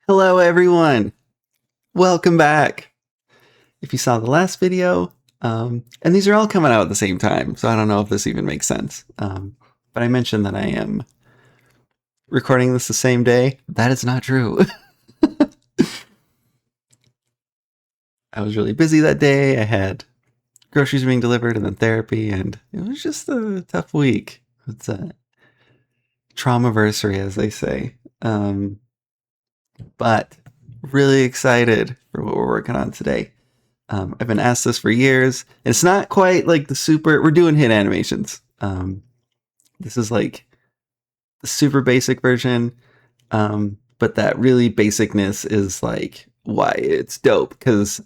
Hello everyone, welcome back. If you saw the last video, and these are all coming out at the same time, so I don't know if this even makes sense, but I mentioned that I am recording this the same day. That is not true. I was really busy that day. I had groceries being delivered and then therapy, and it was just a tough week. It's a trauma-versary, as they say. But really excited for what we're working on today. I've been asked this for years. And it's not quite like the super. We're doing hit animations. This is like the super basic version, but that really basicness is like why it's dope because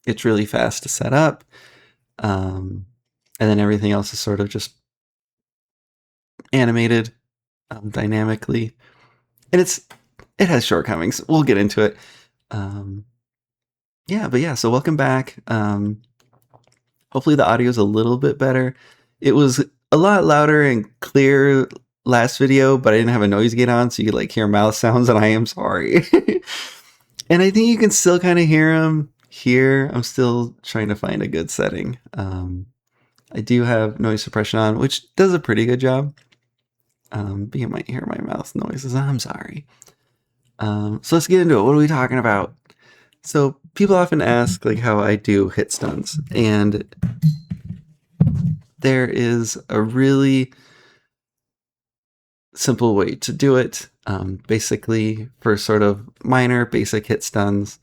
it's really fast to set up, and then everything else is sort of just animated dynamically, and it has shortcomings. We'll get into it. Yeah, so welcome back. Hopefully the audio is a little bit better. It was a lot louder and clear last video, but I didn't have a noise gate on, so you could like hear mouth sounds, and I am sorry. And I think you can still kind of hear them here. I'm still trying to find a good setting. I do have noise suppression on, which does a pretty good job. But you might hear my mouth noises. I'm sorry. So let's get into it. What are we talking about? So people often ask like how I do hit stuns, and there is a really simple way to do it. Basically, for sort of minor basic hit stuns,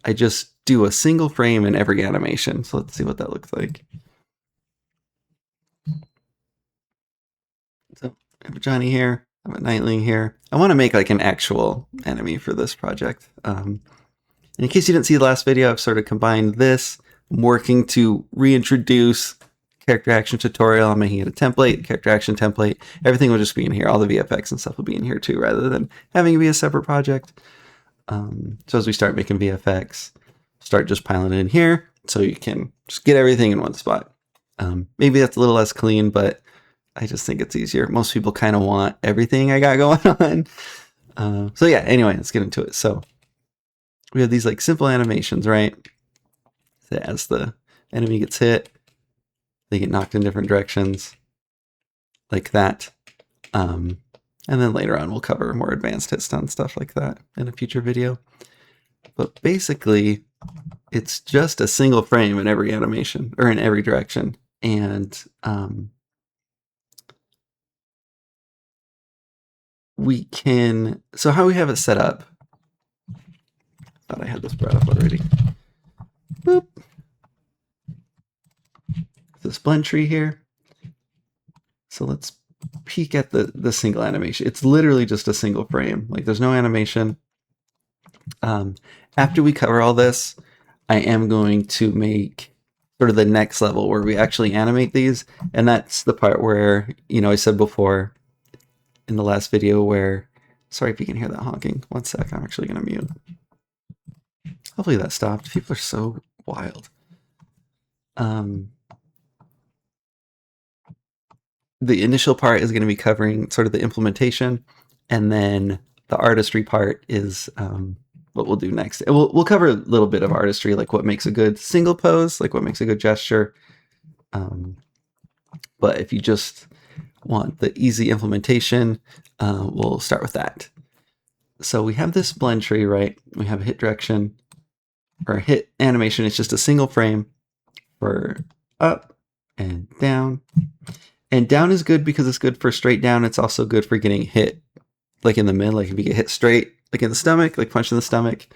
I just do a single frame in every animation. So let's see what that looks like. So I have Johnny here, I have a Nightling here. I want to make like an actual enemy for this project. And in case you didn't see the last video, I've sort of combined this. I'm working to reintroduce character action tutorial. I'm making it a template, character action template. Everything will just be in here. All the VFX and stuff will be in here too, rather than having it be a separate project. So as we start making VFX, start just piling it in here so you can just get everything in one spot. Maybe that's a little less clean, but I just think it's easier. Most people kind of want everything I got going on. So yeah, anyway, let's get into it. So we have these like simple animations, right? That as the enemy gets hit, they get knocked in different directions like that. And then later on, we'll cover more advanced hit stun stuff like that in a future video. But basically, it's just a single frame in every animation or in every direction. And we can, so how we have it set up, thought I had this brought up already. Boop. This blend tree here. So let's peek at the single animation. It's literally just a single frame. Like there's no animation. After we cover all this, I am going to make sort of the next level where we actually animate these. And that's the part where, I said before in the last video where, sorry if you can hear that honking. One sec, I'm actually going to mute. Hopefully that stopped. People are so wild. The initial part is going to be covering sort of the implementation, and then the artistry part is what we'll do next. And we'll cover a little bit of artistry, like what makes a good single pose, like what makes a good gesture. But if you just want the easy implementation, we'll start with that. So we have this blend tree, right? We have a hit direction or a hit animation. It's just a single frame for up and down. And down is good because it's good for straight down. It's also good for getting hit, like in the mid, like if you get hit straight, like in the stomach, like punch in the stomach,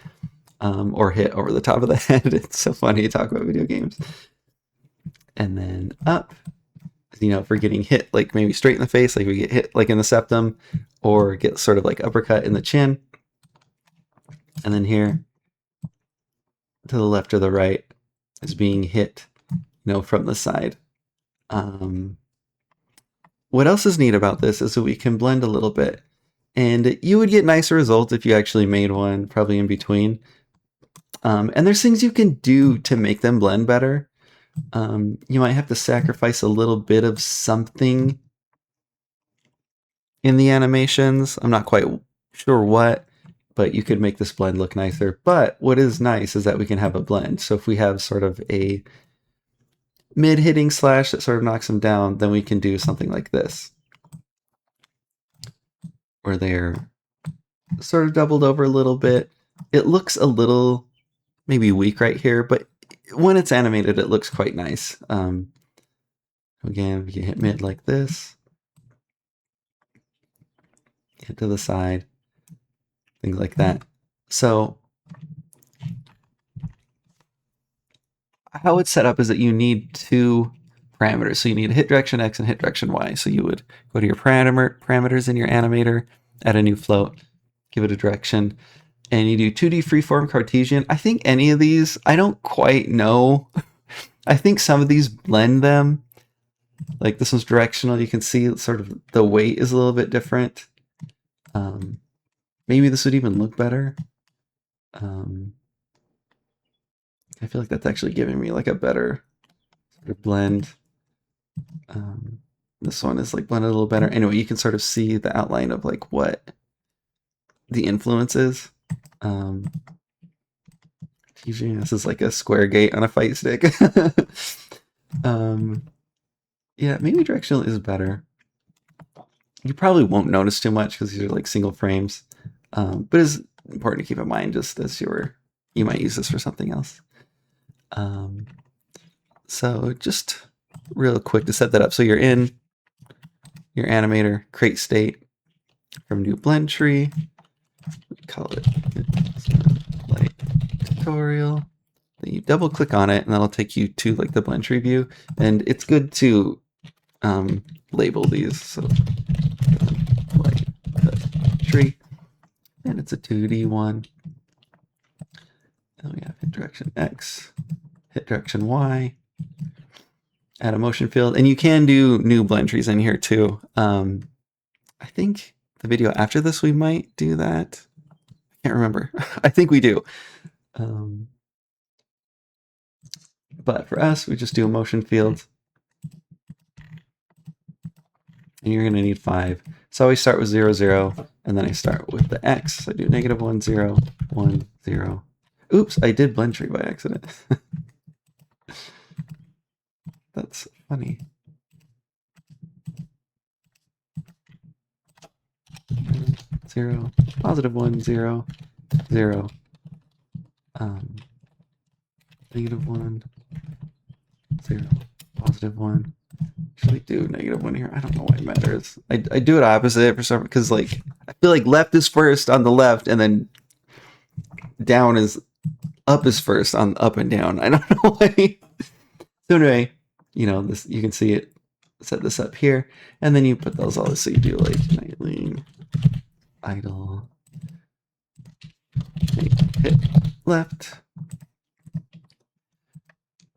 or hit over the top of the head. It's so funny to talk about video games. And then up, for getting hit, like maybe straight in the face, like we get hit like in the septum, or get sort of like uppercut in the chin. And then here, to the left or the right, is being hit, from the side. What else is neat about this is that we can blend a little bit, and you would get nicer results if you actually made one probably in between. And there's things you can do to make them blend better. You might have to sacrifice a little bit of something in the animations. I'm not quite sure what, but you could make this blend look nicer. But what is nice is that we can have a blend. So if we have sort of a mid-hitting slash that sort of knocks them down, then we can do something like this, where they're sort of doubled over a little bit. It looks a little maybe weak right here, but when it's animated, it looks quite nice. Again, we can hit mid like this, hit to the side, things like that. So how it's set up is that you need two parameters. So you need a hit direction X and hit direction Y. So you would go to your parameters in your animator, add a new float, give it a direction, and you do 2D freeform Cartesian. I think any of these, I don't quite know. I think some of these blend them. Like this one's directional. You can see sort of the weight is a little bit different. Maybe this would even look better. I feel like that's actually giving me like a better sort of blend. This one is like blended a little better. Anyway, you can sort of see the outline of like what the influence is. This is like a square gate on a fight stick. Yeah, maybe directional is better. You probably won't notice too much because these are like single frames. But it's important to keep in mind just as you might use this for something else. So just real quick to set that up. So you're in your animator, create state from new blend tree. Call it light tutorial. Then you double click on it and that'll take you to like the blend tree view. And it's good to label these. So light tree, and it's a 2D one. Then we have hit direction X, hit direction Y, add a motion field, and you can do new blend trees in here too. I think the video after this we might do that. I can't remember. I think we do. But for us, we just do a motion field. And you're going to need 5. So I always start with 0, 0, and then I start with the X. So I do -1, 0, 1, 0. Oops, I did blend tree by accident. That's funny. 0, +1, 0, 0. -1, 0, +1. Actually do -1 here. I don't know why it matters. I do it opposite for some, because like I feel like left is first on the left, and then down is up is first on up and down. I don't know why. So anyway, you know, this, you can see it, set this up here, and then you put those all, so you do like nightling, idle, hit left.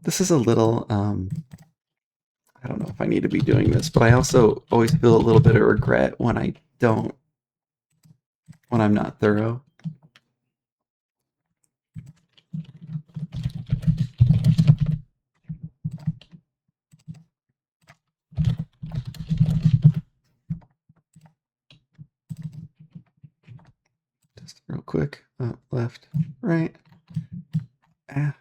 This is a little I don't know if I need to be doing this, but I also always feel a little bit of regret when I'm not thorough. Just real quick, up, left, right, and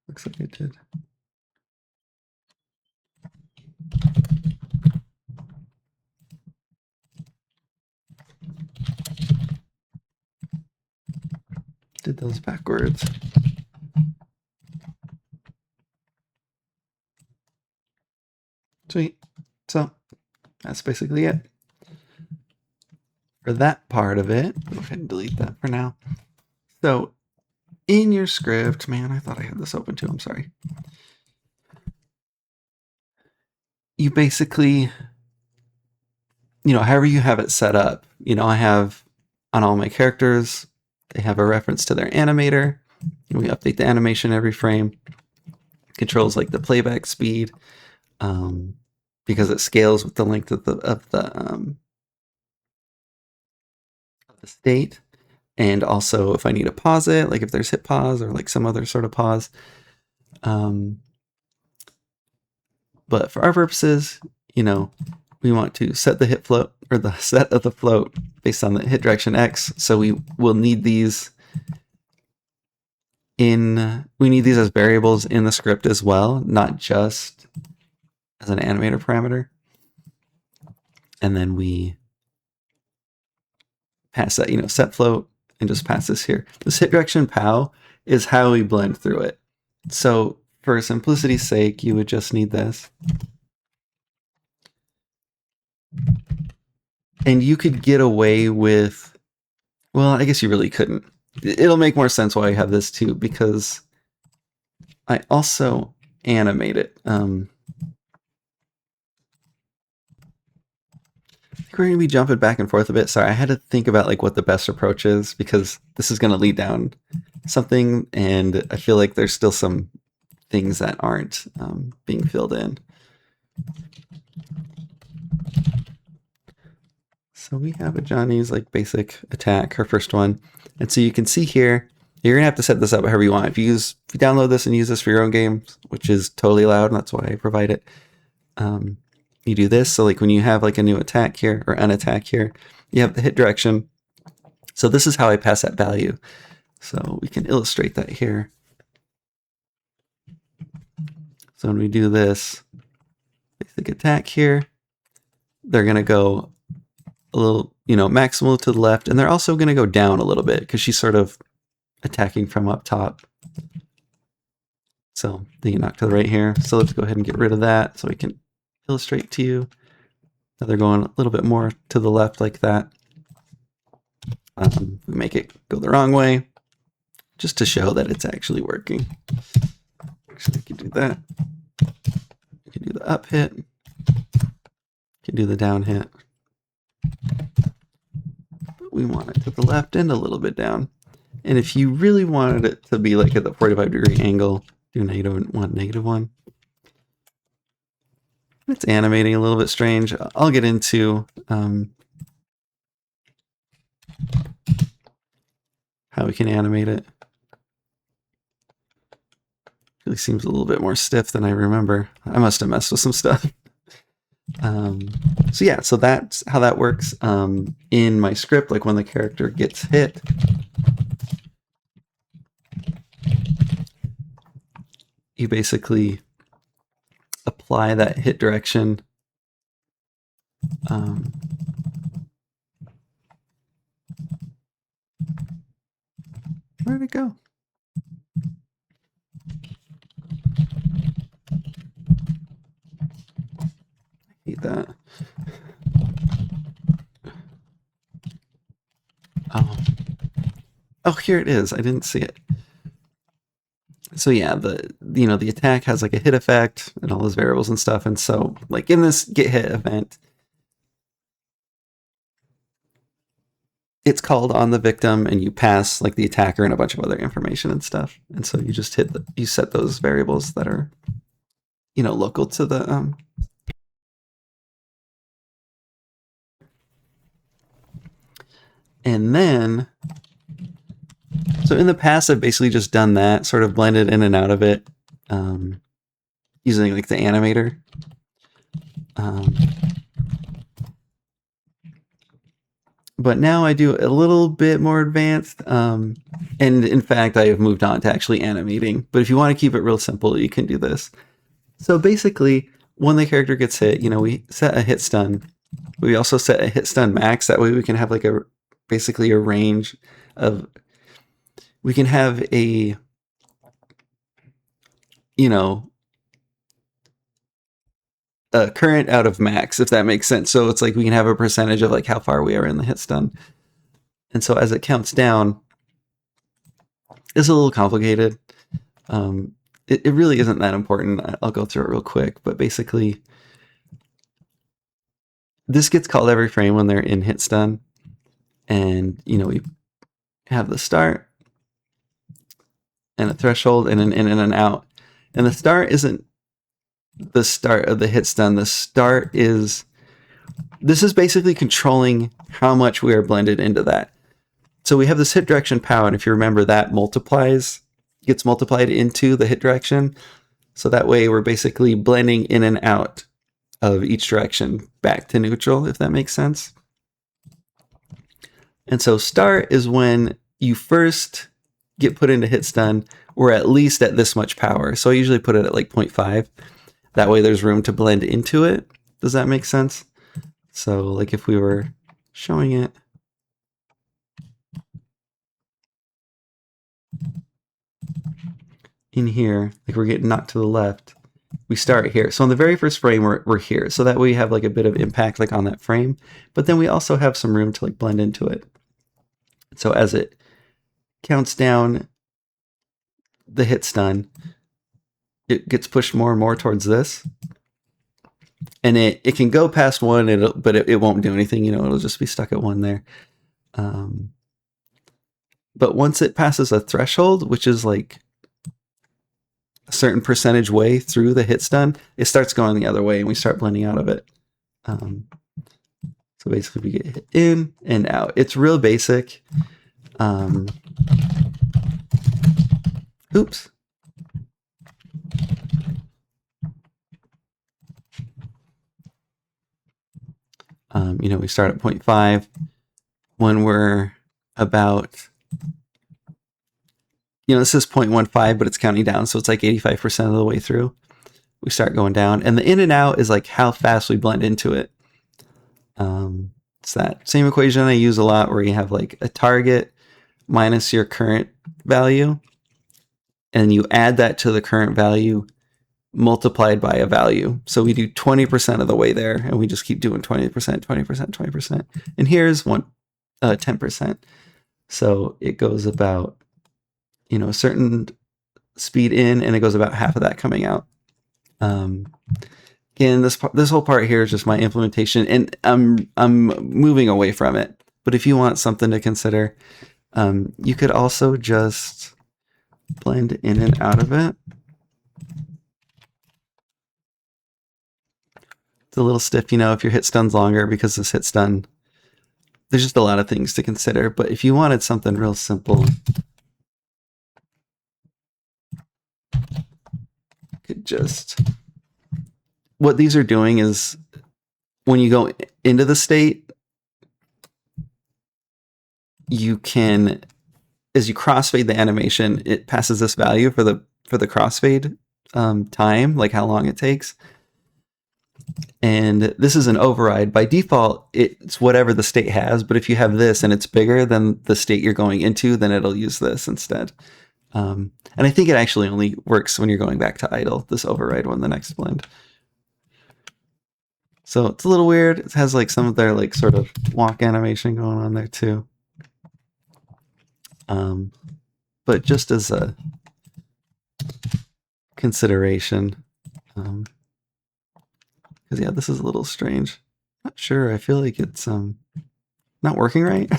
looks like I did. Did those backwards. Sweet. So that's basically it for that part of it. Go ahead and delete that for now. So in your script, man, I thought I had this open too. I'm sorry. You basically, you know, however you have it set up, you know, I have on all my characters, they have a reference to their animator. And we update the animation every frame. Controls like the playback speed, because it scales with the length of the state. And also if I need to pause it, like if there's hit pause or like some other sort of pause. But for our purposes, you know, we want to set the hit float, or the set of the float based on the hit direction X. So we will need these as variables in the script as well, not just as an animator parameter. And then we pass that, set float, and just pass this here. This hit direction POW is how we blend through it. So for simplicity's sake, you would just need this. And you could get away with, well, I guess you really couldn't. It'll make more sense why I have this too, because I also animate it. I think we're going to be jumping back and forth a bit. Sorry, I had to think about like what the best approach is, because this is going to lead down something, and I feel like there's still some things that aren't being filled in. So we have a Johnny's like basic attack, her first one. And so you can see here, you're gonna have to set this up however you want. If you download this and use this for your own games, which is totally allowed, and that's why I provide it, you do this. So like when you have like a new attack here or an attack here, you have the hit direction. So this is how I pass that value. So we can illustrate that here. So when we do this basic attack here, they're gonna go a little, maximal to the left, and they're also going to go down a little bit because she's sort of attacking from up top. So they can knock to the right here. So let's go ahead and get rid of that so we can illustrate to you. Now they're going a little bit more to the left like that. We make it go the wrong way just to show that it's actually working. Actually, we can do that. We can do the up hit. We can do the down hit. But we want it to the left and a little bit down. And if you really wanted it to be like at the 45-degree angle, do -1, -1. It's animating a little bit strange. I'll get into how we can animate it. Really seems a little bit more stiff than I remember. I must have messed with some stuff. So yeah, so that's how that works in my script. Like when the character gets hit, you basically apply that hit direction. Where'd it go? That. Oh, here it is. I didn't see it. So yeah, the attack has like a hit effect and all those variables and stuff. And so like in this get hit event, it's called on the victim, and you pass like the attacker and a bunch of other information and stuff. And so you just you set those variables that are, local to the and then, so in the past, I've basically just done that, sort of blended in and out of it, using like the animator. But now I do a little bit more advanced, and in fact, I have moved on to actually animating. But if you want to keep it real simple, you can do this. So basically, when the character gets hit, we set a hit stun. We also set a hit stun max. That way we can have like basically a range of, we can have a, a current out of max, if that makes sense. So it's like we can have a percentage of like how far we are in the hit stun. And so as it counts down, it's a little complicated. It really isn't that important. I'll go through it real quick, but basically this gets called every frame when they're in hit stun. And, we have the start and a threshold and an in and an out. And the start isn't the start of the hit stun. The start is, this is basically controlling how much we are blended into that. So we have this hit direction POW, and if you remember, that gets multiplied into the hit direction. So that way we're basically blending in and out of each direction back to neutral, if that makes sense. And so start is when you first get put into Hitstun, or at least at this much power. So I usually put it at like 0.5. That way there's room to blend into it. Does that make sense? So like if we were showing it in here, like we're getting knocked to the left, we start here. So on the very first frame, we're here. So that way we have like a bit of impact like on that frame, but then we also have some room to like blend into it. So as it counts down the Hitstun, it gets pushed more and more towards this. And it can go past one, but it won't do anything, you know, it'll just be stuck at one there. But once it passes a threshold, which is like a certain percentage way through the Hitstun, it starts going the other way and we start blending out of it. So basically we get hit in and out. It's real basic. Oops. You know, we start at 0.5 when we're about, you know, this is 0.15, but it's counting down. So it's like 85% of the way through. We start going down, and the in and out is like how fast we blend into it. It's that same equation I use a lot where you have like a target minus your current value, and you add that to the current value multiplied by a value. So we do 20% of the way there, and we just keep doing 20%, 20%, 20%. And here's 10%. So it goes about, you know, a certain speed in, and it goes about half of that coming out. Again, this whole part here is just my implementation, and I'm moving away from it. But if you want something to consider, you could also just blend in and out of it. It's a little stiff, you know, if your Hitstun's longer, because this Hitstun, there's just a lot of things to consider. But if you wanted something real simple, you could just, what these are doing is when you go into the state, you can, as you crossfade the animation, it passes this value for the crossfade time, like how long it takes. And this is an override. By default, it's whatever the state has, but if you have this and it's bigger than the state you're going into, then it'll use this instead. And I think it actually only works when you're going back to idle, this override one, the next blend. So it's a little weird. It has like some of their like sort of walk animation going on there too. But just as a consideration, because yeah, this is a little strange. Not sure. I feel like it's not working right.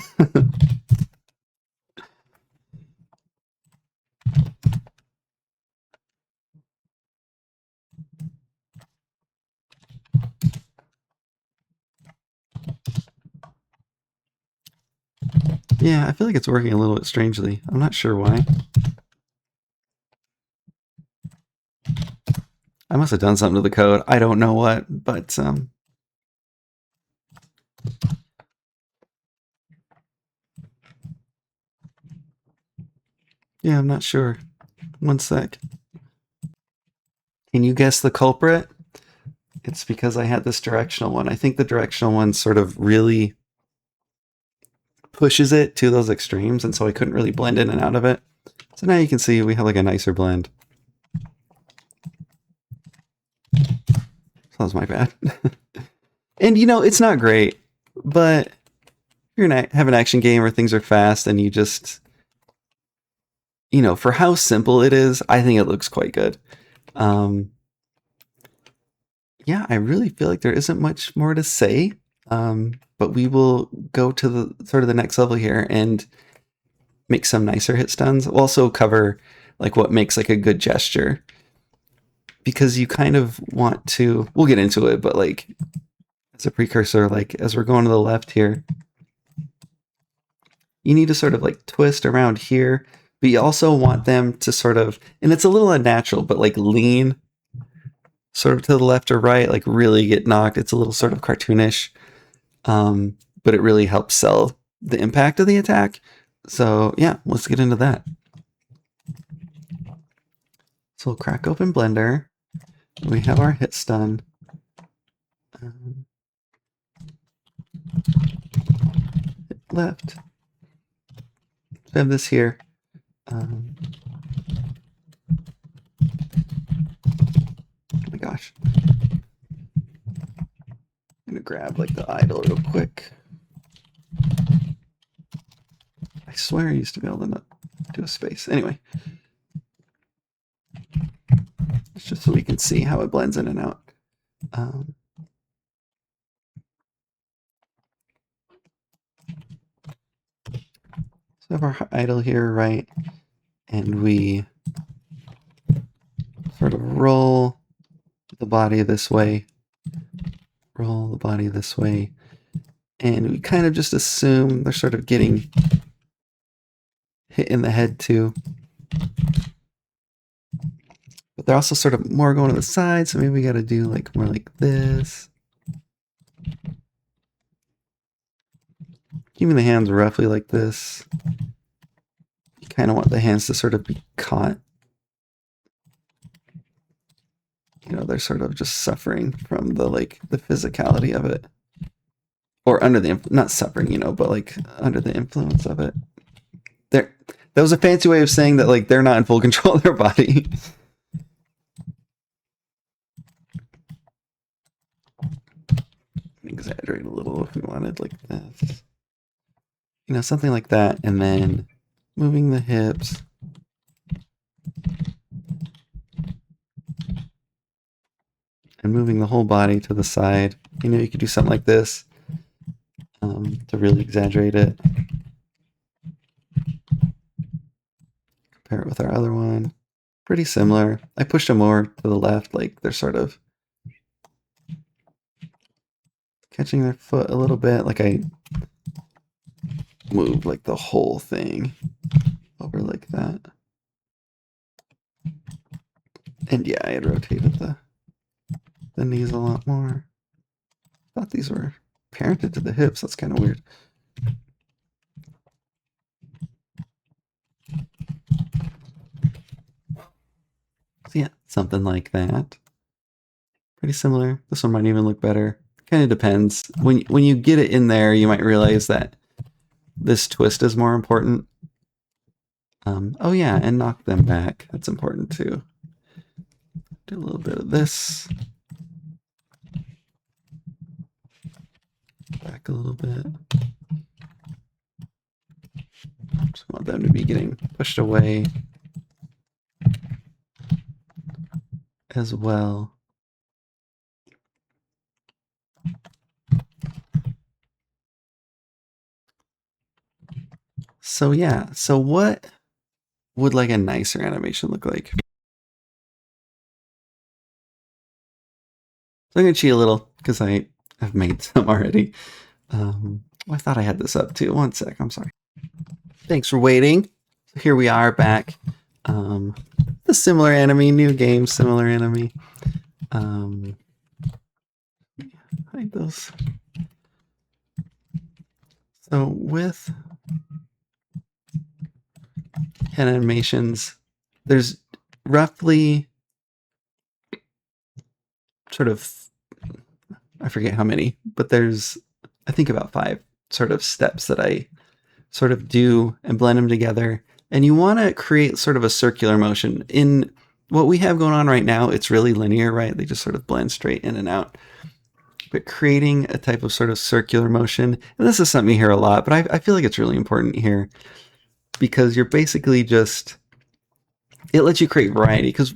Yeah, I feel like it's working a little bit strangely. I'm not sure why. I must have done something to the code. I don't know what, but yeah, I'm not sure. One sec. Can you guess the culprit? It's because I had this directional one. I think the directional one sort of really pushes it to those extremes, and so I couldn't really blend in and out of it. So now you can see we have like a nicer blend. So that was my bad. And you know, it's not great, but if you're gonna have an action game where things are fast and you just, you know, for how simple it is, I think it looks quite good. Yeah, I really feel like there isn't much more to say, but we will go to the sort of the next level here and make some nicer Hitstuns. We'll also cover like what makes like a good gesture, because you kind of want to, we'll get into it, but like as a precursor, like as we're going to the left here, you need to sort of like twist around here, but you also want them to sort of, and it's a little unnatural, but like lean sort of to the left or right, like really get knocked. It's a little sort of cartoonish, but it really helps sell the impact of the attack. So yeah, let's get into that. So we'll crack open Blender. We have our Hitstun. Left. I have this here. Oh my gosh. I'm gonna grab like the idle real quick. I swear I used to be able to not do a space. Anyway. It's just so we can see how it blends in and out. So we have our idle here, right? And we sort of roll the body this way, roll the body this way, and we kind of just assume they're sort of getting hit in the head too. But they're also sort of more going to the side, so maybe we got to do like more like this. Keeping the hands roughly like this. You kind of want the hands to sort of be caught. You know, they're sort of just suffering from the the physicality of it. Or under the, not suffering, you know, but like under the influence of it. That was a fancy way of saying that like they're not in full control of their body. Exaggerate a little if we wanted like this. You know, something like that. And then moving the hips. And moving the whole body to the side. You know, you could do something like this to really exaggerate it. Compare it with our other one. Pretty similar. I pushed them more to the left, like they're sort of catching their foot a little bit. Like I moved like the whole thing over like that. And yeah, I had rotated the knees a lot more. Thought these were parented to the hips. That's kind of weird. So yeah, something like that. Pretty similar. This one might even look better. Kind of depends. When you get it in there, you might realize that this twist is more important. Oh yeah, and knock them back. That's important too. Do a little bit of this. Back a little bit. Just want them to be getting pushed away as well. So yeah, so what would like a nicer animation look like? So I'm gonna cheat a little because I have made some already. I thought I had this up too. One sec, I'm sorry. Thanks for waiting. So here we are back. The similar enemy, new game, similar enemy. Hide those. So with animations, there's roughly sort of, I forget how many, but there's, I think about 5 sort of steps that I sort of do and blend them together. And you want to create sort of a circular motion. In what we have going on right now, it's really linear, right? They just sort of blend straight in and out. But creating a type of sort of circular motion, and this is something you hear a lot, but I feel like it's really important here because you're basically just, it lets you create variety because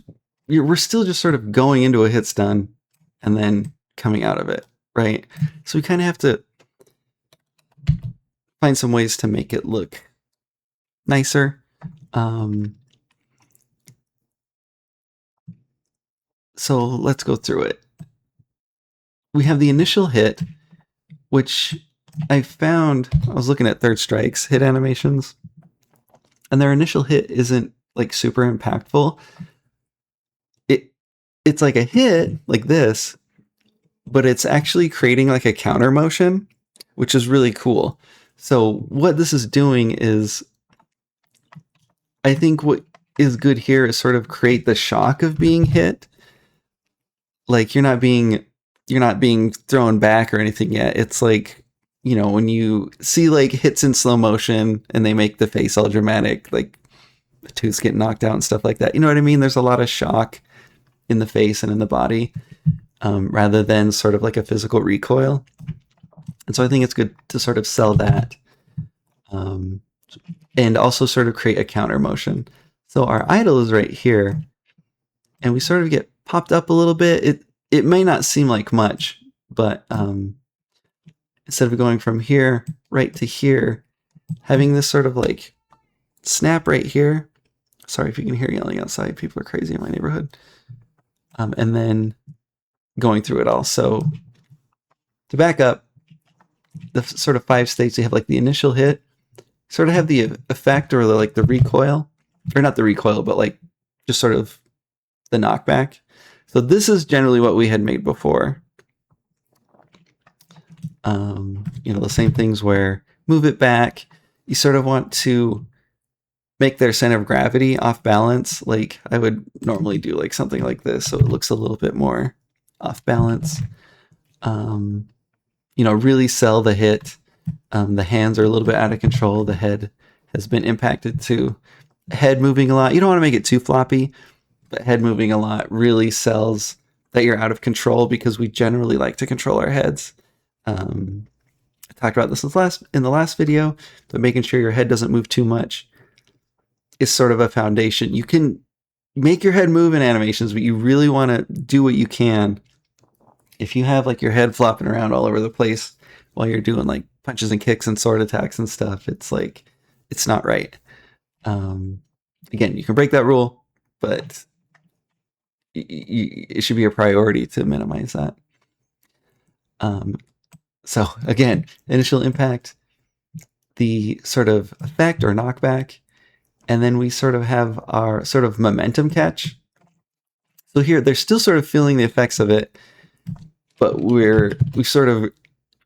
we're still just sort of going into a Hitstun and then coming out of it, right? So we kind of have to find some ways to make it look nicer. So let's go through it. We have the initial hit, which I found, I was looking at Third Strike's hit animations, and their initial hit isn't like super impactful. it's like a hit like this, but it's actually creating like a counter motion, which is really cool. So what this is doing is, I think what is good here is sort of create the shock of being hit. Like you're not being thrown back or anything yet. It's like, you know, when you see like hits in slow motion and they make the face all dramatic, like the tooths get knocked out and stuff like that. You know what I mean? There's a lot of shock in the face and in the body, rather than sort of like a physical recoil. And so I think it's good to sort of sell that, and also sort of create a counter motion. So our idle is right here, and we sort of get popped up a little bit. It may not seem like much, but instead of going from here right to here, having this sort of like snap right here. Sorry if you can hear yelling outside. People are crazy in my neighborhood. And then going through it all. So to back up, the sort of 5 states, you have like the initial hit, sort of have the effect or the recoil, or not the recoil, but like just sort of the knockback. So this is generally what we had made before. You know, the same things where move it back. You sort of want to make their center of gravity off balance. Like I would normally do like something like this, so it looks a little bit more off balance. You know, really sell the hit. The hands are a little bit out of control. The head has been impacted too. Head moving a lot. You don't want to make it too floppy, but head moving a lot really sells that you're out of control, because we generally like to control our heads. I talked about this in the last video, but making sure your head doesn't move too much is sort of a foundation. You can make your head move in animations, but you really want to do what you can. If you have like your head flopping around all over the place while you're doing like punches and kicks and sword attacks and stuff, it's like, it's not right. Again, you can break that rule, but it should be a priority to minimize that. So again, initial impact, the sort of effect or knockback, and then we sort of have our sort of momentum catch. So here, they're still sort of feeling the effects of it, but we sort of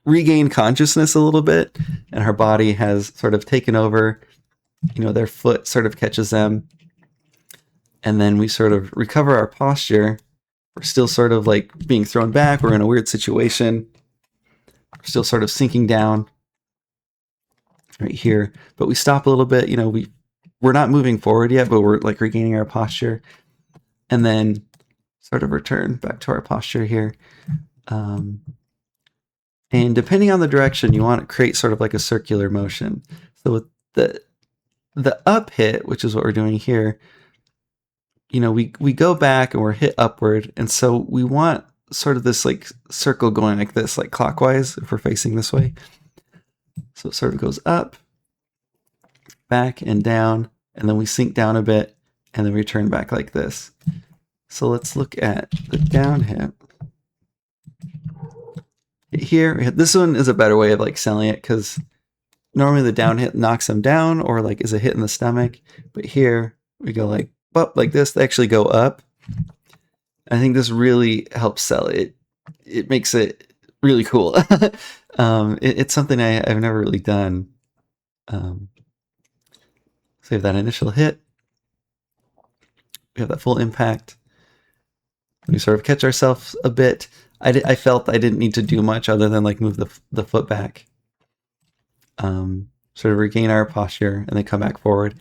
regained consciousness a little bit, and our body has sort of taken over. You know, their foot sort of catches them, and then we sort of recover our posture. We're still sort of like being thrown back. We're in a weird situation. We're still sort of sinking down right here, but we stop a little bit. You know, we're not moving forward yet, but we're like regaining our posture, and then sort of return back to our posture here. And depending on the direction, you want to create sort of like a circular motion. So with the up hit, which is what we're doing here, you know, we go back and we're hit upward, and so we want sort of this like circle going like this, like clockwise if we're facing this way. So it sort of goes up, back, and down, and then we sink down a bit, and then return back like this. So let's look at the down hit. Here, this one is a better way of like selling it, because normally the down hit knocks them down or like is a hit in the stomach, but here we go like up like this. They actually go up. I think this really helps sell it. It makes it really cool. It's something I've never really done. So we have that initial hit. We have that full impact. We sort of catch ourselves a bit. I felt I didn't need to do much other than like move the foot back. Sort of regain our posture and then come back forward.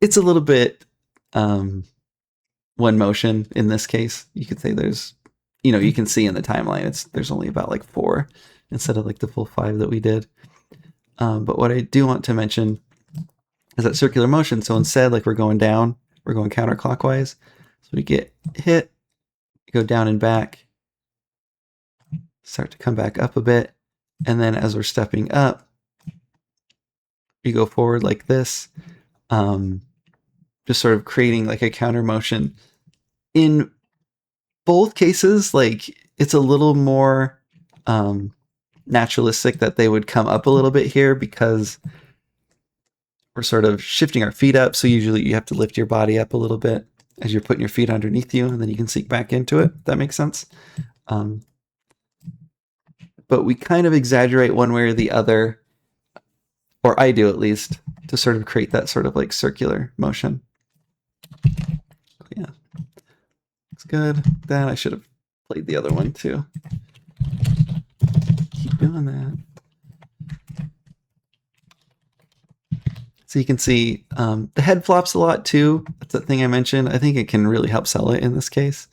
It's a little bit one motion in this case. You could say there's, you know, you can see in the timeline there's only about like 4 instead of like the full 5 that we did. But what I do want to mention is that circular motion. So instead, like we're going down, we're going counterclockwise. So we get hit, go down and back, start to come back up a bit, and then as we're stepping up, you go forward like this, just sort of creating like a counter motion. In both cases, like it's a little more naturalistic that they would come up a little bit here, because we're sort of shifting our feet up. So usually you have to lift your body up a little bit. as you're putting your feet underneath you, and then you can sink back into it. If that makes sense. But we kind of exaggerate one way or the other, or I do at least, to sort of create that sort of like circular motion. Yeah, looks good. Then I should have played the other one too. Keep doing that. So you can see the head flops a lot too. That's that thing I mentioned. I think it can really help sell it in this case.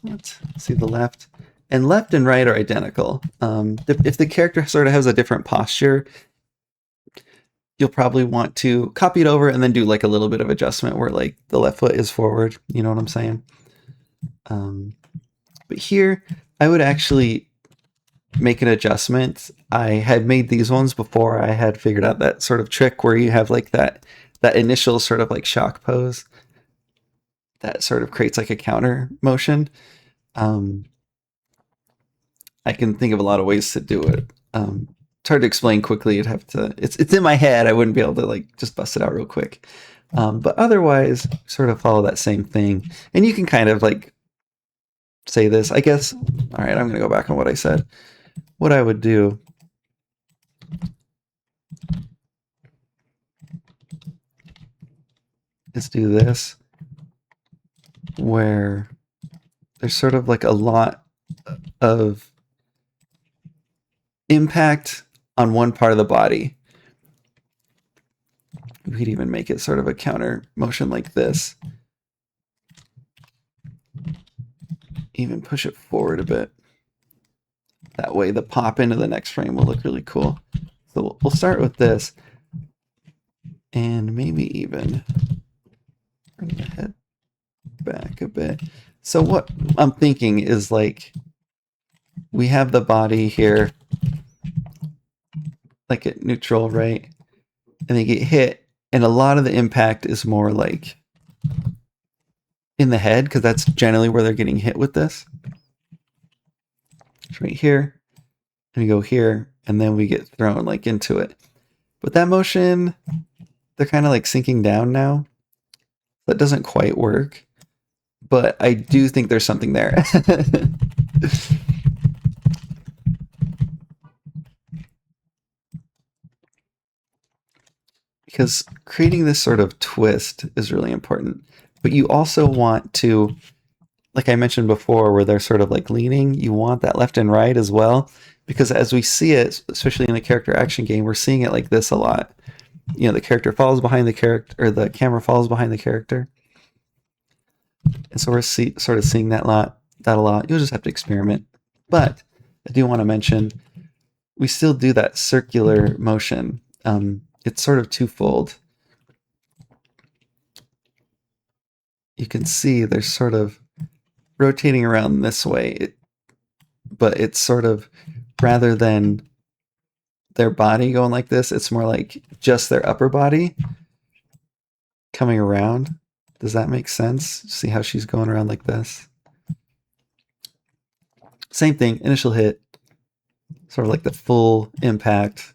Let's see the left. And left and right are identical. If the character sort of has a different posture, you'll probably want to copy it over and then do like a little bit of adjustment where like the left foot is forward. You know what I'm saying? But here, I would actually make an adjustment. I had made these ones before I had figured out that sort of trick where you have like that initial sort of like shock pose that sort of creates like a counter motion. I can think of a lot of ways to do it. It's hard to explain quickly. You'd have to. It's in my head. I wouldn't be able to like just bust it out real quick. But otherwise, sort of follow that same thing, and you can kind of like say this. I guess. All right, I'm gonna go back on what I said. What I would do is do this, where there's sort of like a lot of impact on one part of the body. We could even make it sort of a counter motion like this. Even push it forward a bit. That way the pop into the next frame will look really cool. So we'll start with this. And maybe even bring the head back a bit. So what I'm thinking is like, we have the body here, like at neutral, right? And they get hit, and a lot of the impact is more like in the head, because that's generally where they're getting hit with this. It's right here, and we go here, and then we get thrown like into it. But that motion, they're kind of like sinking down now. That doesn't quite work, but I do think there's something there. Because creating this sort of twist is really important. But you also want to, like I mentioned before, where they're sort of like leaning, you want that left and right as well. Because as we see it, especially in a character action game, we're seeing it like this a lot. You know, the character falls behind the character, or the camera falls behind the character. And so we're sort of seeing that a lot. You'll just have to experiment. But I do want to mention, we still do that circular motion. It's sort of twofold. You can see they're sort of rotating around this way, but it's sort of, rather than their body going like this, it's more like just their upper body coming around. Does that make sense? See how she's going around like this? Same thing, initial hit, sort of like the full impact.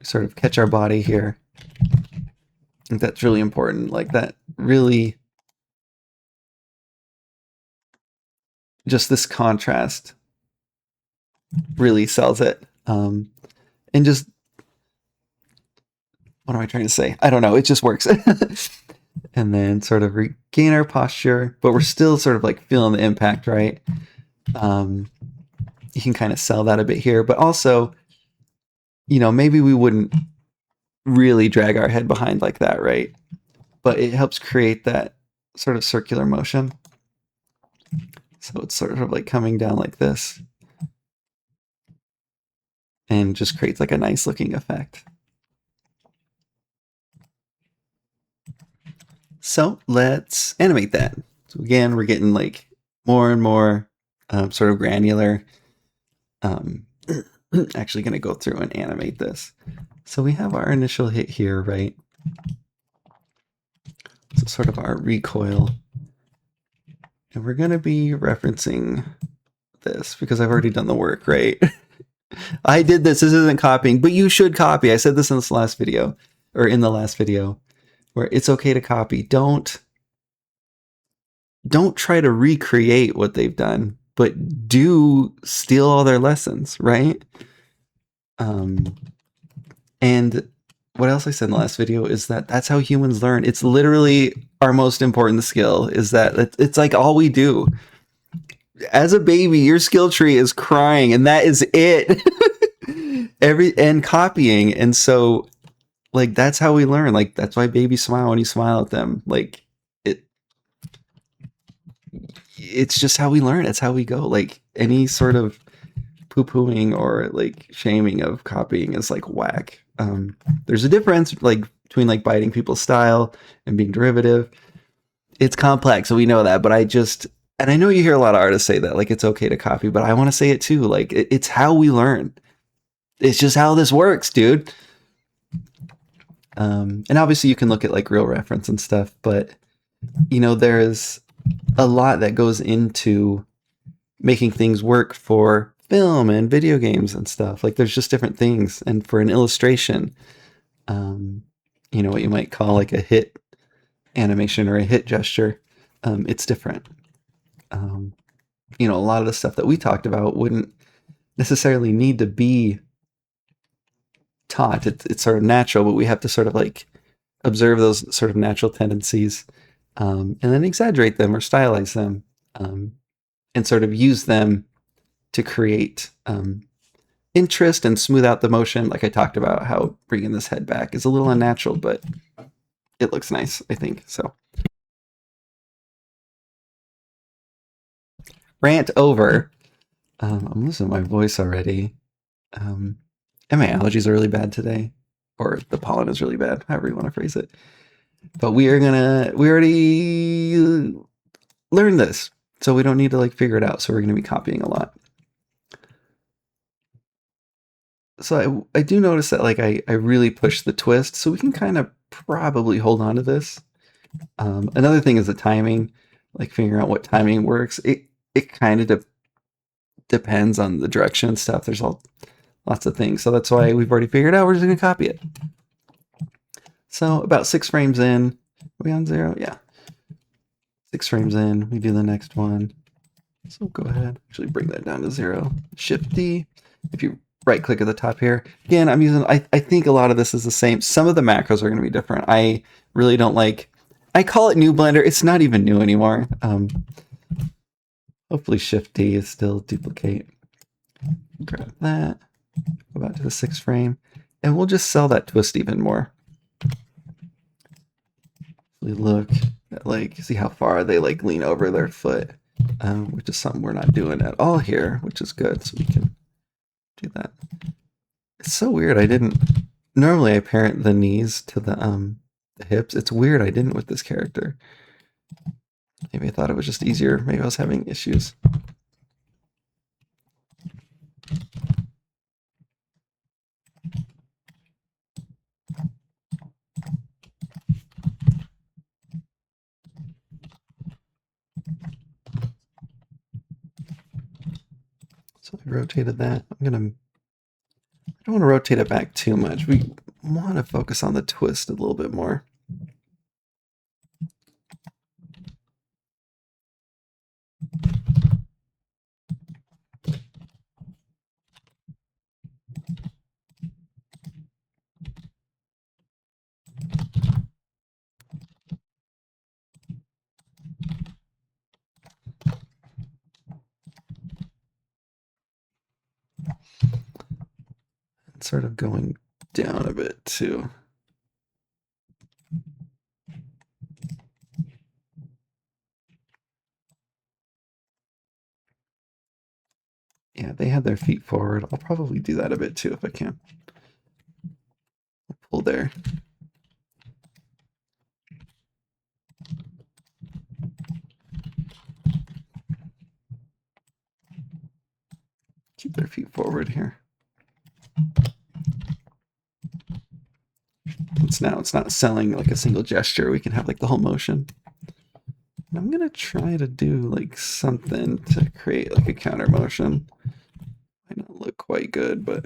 Sort of catch our body here. I think that's really important. Like that really, just this contrast really sells it. And just, what am I trying to say? I don't know. It just works. And then sort of regain our posture, but we're still sort of like feeling the impact, right? You can kind of sell that a bit here, but also, you know, maybe we wouldn't really drag our head behind like that, right? But it helps create that sort of circular motion. So it's sort of like coming down like this and just creates like a nice looking effect. So let's animate that. So again, we're getting like more and more sort of granular. Actually going to go through and animate this. So we have our initial hit here, right? So sort of our recoil. And we're going to be referencing this because I've already done the work, right? I did this. This isn't copying, but you should copy. I said this in this last video, or in the last video, where it's okay to copy. Don't try to recreate what they've done, but do steal all their lessons, right? And what else I said in the last video is that that's how humans learn. It's literally our most important skill, is that it's like all we do. As a baby, your skill tree is crying, and that is it. And copying. And so, like, that's how we learn. Like, that's why babies smile when you smile at them. Like, it's just how we learn. It's how we go. Like, any sort of poo-pooing or like shaming of copying is like whack. There's a difference like between like biting people's style and being derivative. It's complex, so we know that, but and I know you hear a lot of artists say that, like, it's okay to copy, but I want to say it too. Like, it's how we learn. It's just how this works, dude. And obviously you can look at like real reference and stuff, but you know, there's a lot that goes into making things work for film and video games and stuff. Like, there's just different things. And for an illustration, you know, what you might call like a hit animation or a hit gesture, it's different. You know, a lot of the stuff that we talked about wouldn't necessarily need to be taught. It's sort of natural, but we have to sort of like observe those sort of natural tendencies, and then exaggerate them or stylize them, and sort of use them to create interest and smooth out the motion. Like I talked about how bringing this head back is a little unnatural, but it looks nice, I think. So, rant over. I'm losing my voice already. And my allergies are really bad today, or the pollen is really bad, however you want to phrase it. But we already learned this, so we don't need to like figure it out. So we're going to be copying a lot. So I do notice that like I really push the twist, so we can kind of probably hold on to this. Another thing is the timing, like figuring out what timing works. It kind of depends on the direction and stuff. There's lots of things, so that's why we've already figured out we're just going to copy it. So about 6 frames in, are we on 0? Yeah. 6 frames in, we do the next one. So go ahead, actually bring that down to 0. Shift D. If you right click at the top here, again, I'm using, I think a lot of this is the same. Some of the macros are going to be different. I really don't like, I call it new Blender. It's not even new anymore. Hopefully Shift D is still duplicate. Grab that, go back to the 6 frame, and we'll just sell that twist even more. We look at like, see how far they like lean over their foot, which is something we're not doing at all here, which is good. So we can do that. It's so weird. Normally I parent the knees to the hips. It's weird I didn't with this character. Maybe I thought it was just easier. Maybe I was having issues. So I rotated that. I don't want to rotate it back too much. We want to focus on the twist a little bit more. Sort of going down a bit too. Yeah, they had their feet forward. I'll probably do that a bit too if I can. I'll pull there. Keep their feet forward here. It's not selling like a single gesture. We can have like the whole motion. And I'm gonna try to do like something to create like a counter motion. I Might not look quite good, but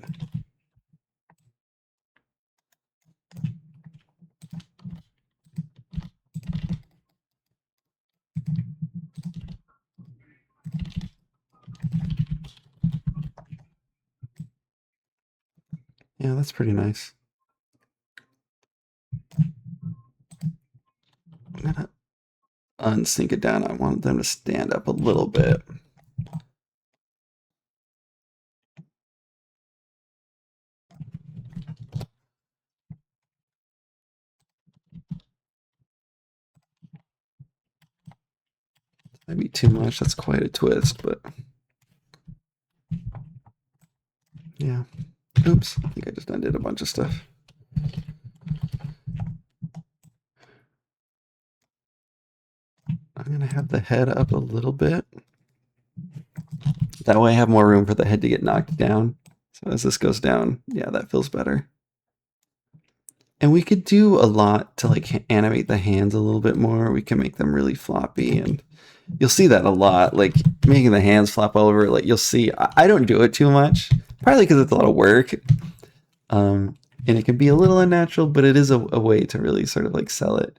yeah, that's pretty nice. I'm gonna unsync it down. I want them to stand up a little bit. Might be too much. That's quite a twist, but yeah. Oops, I think I just undid a bunch of stuff. I'm gonna have the head up a little bit. That way I have more room for the head to get knocked down. So as this goes down, yeah, that feels better. And we could do a lot to like animate the hands a little bit more. We can make them really floppy, and you'll see that a lot, like making the hands flop over. Like you'll see, I don't do it too much, partly because it's a lot of work. And it can be a little unnatural, but it is a way to really sort of like sell it.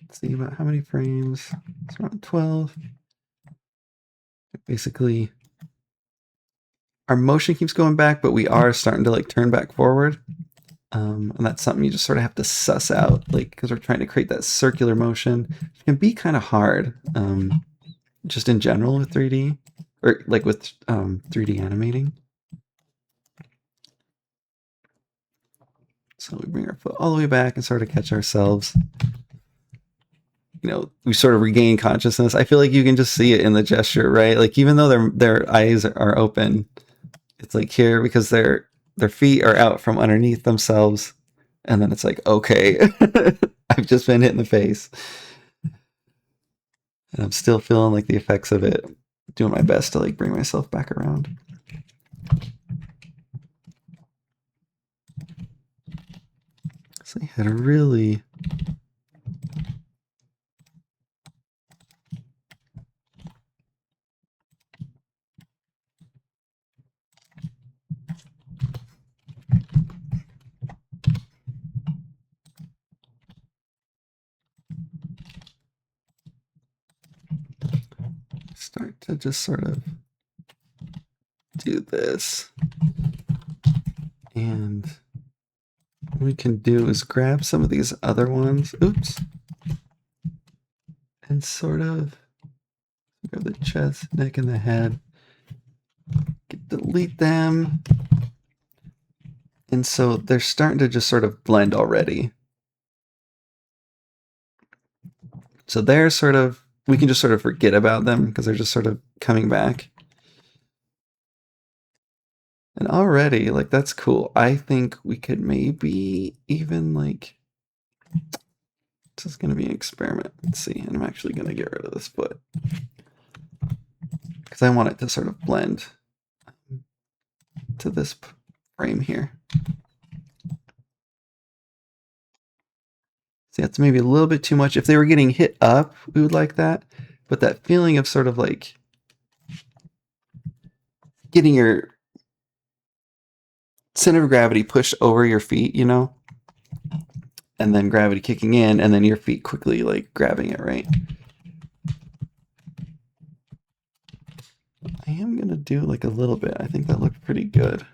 Let's see about how many frames. It's around 12. Basically, our motion keeps going back, but we are starting to like turn back forward. And that's something you just sort of have to suss out, like, because we're trying to create that circular motion. It can be kind of hard, just in general with 3D, or like with 3D animating. So we bring our foot all the way back and sort of catch ourselves. You know, we sort of regain consciousness. I feel like you can just see it in the gesture, right? Like even though their eyes are open, it's like here because their feet are out from underneath themselves, and then it's like, okay, I've just been hit in the face, and I'm still feeling like the effects of it. Doing my best to like bring myself back around. So I had to really start to just sort of do this. And what we can do is grab some of these other ones. Oops. And sort of grab the chest, neck, and the head. Delete them. And so they're starting to just sort of blend already. So they're sort of, we can just sort of forget about them because they're just sort of coming back. And already, like, that's cool. I think we could maybe even, like, this is going to be an experiment. Let's see. And I'm actually going to get rid of this foot because I want it to sort of blend to this frame here. See, that's maybe a little bit too much. If they were getting hit up, we would like that. But that feeling of sort of like getting your center of gravity pushed over your feet, you know, and then gravity kicking in, and then your feet quickly like grabbing it, right? I am gonna do like a little bit. I think that looked pretty good.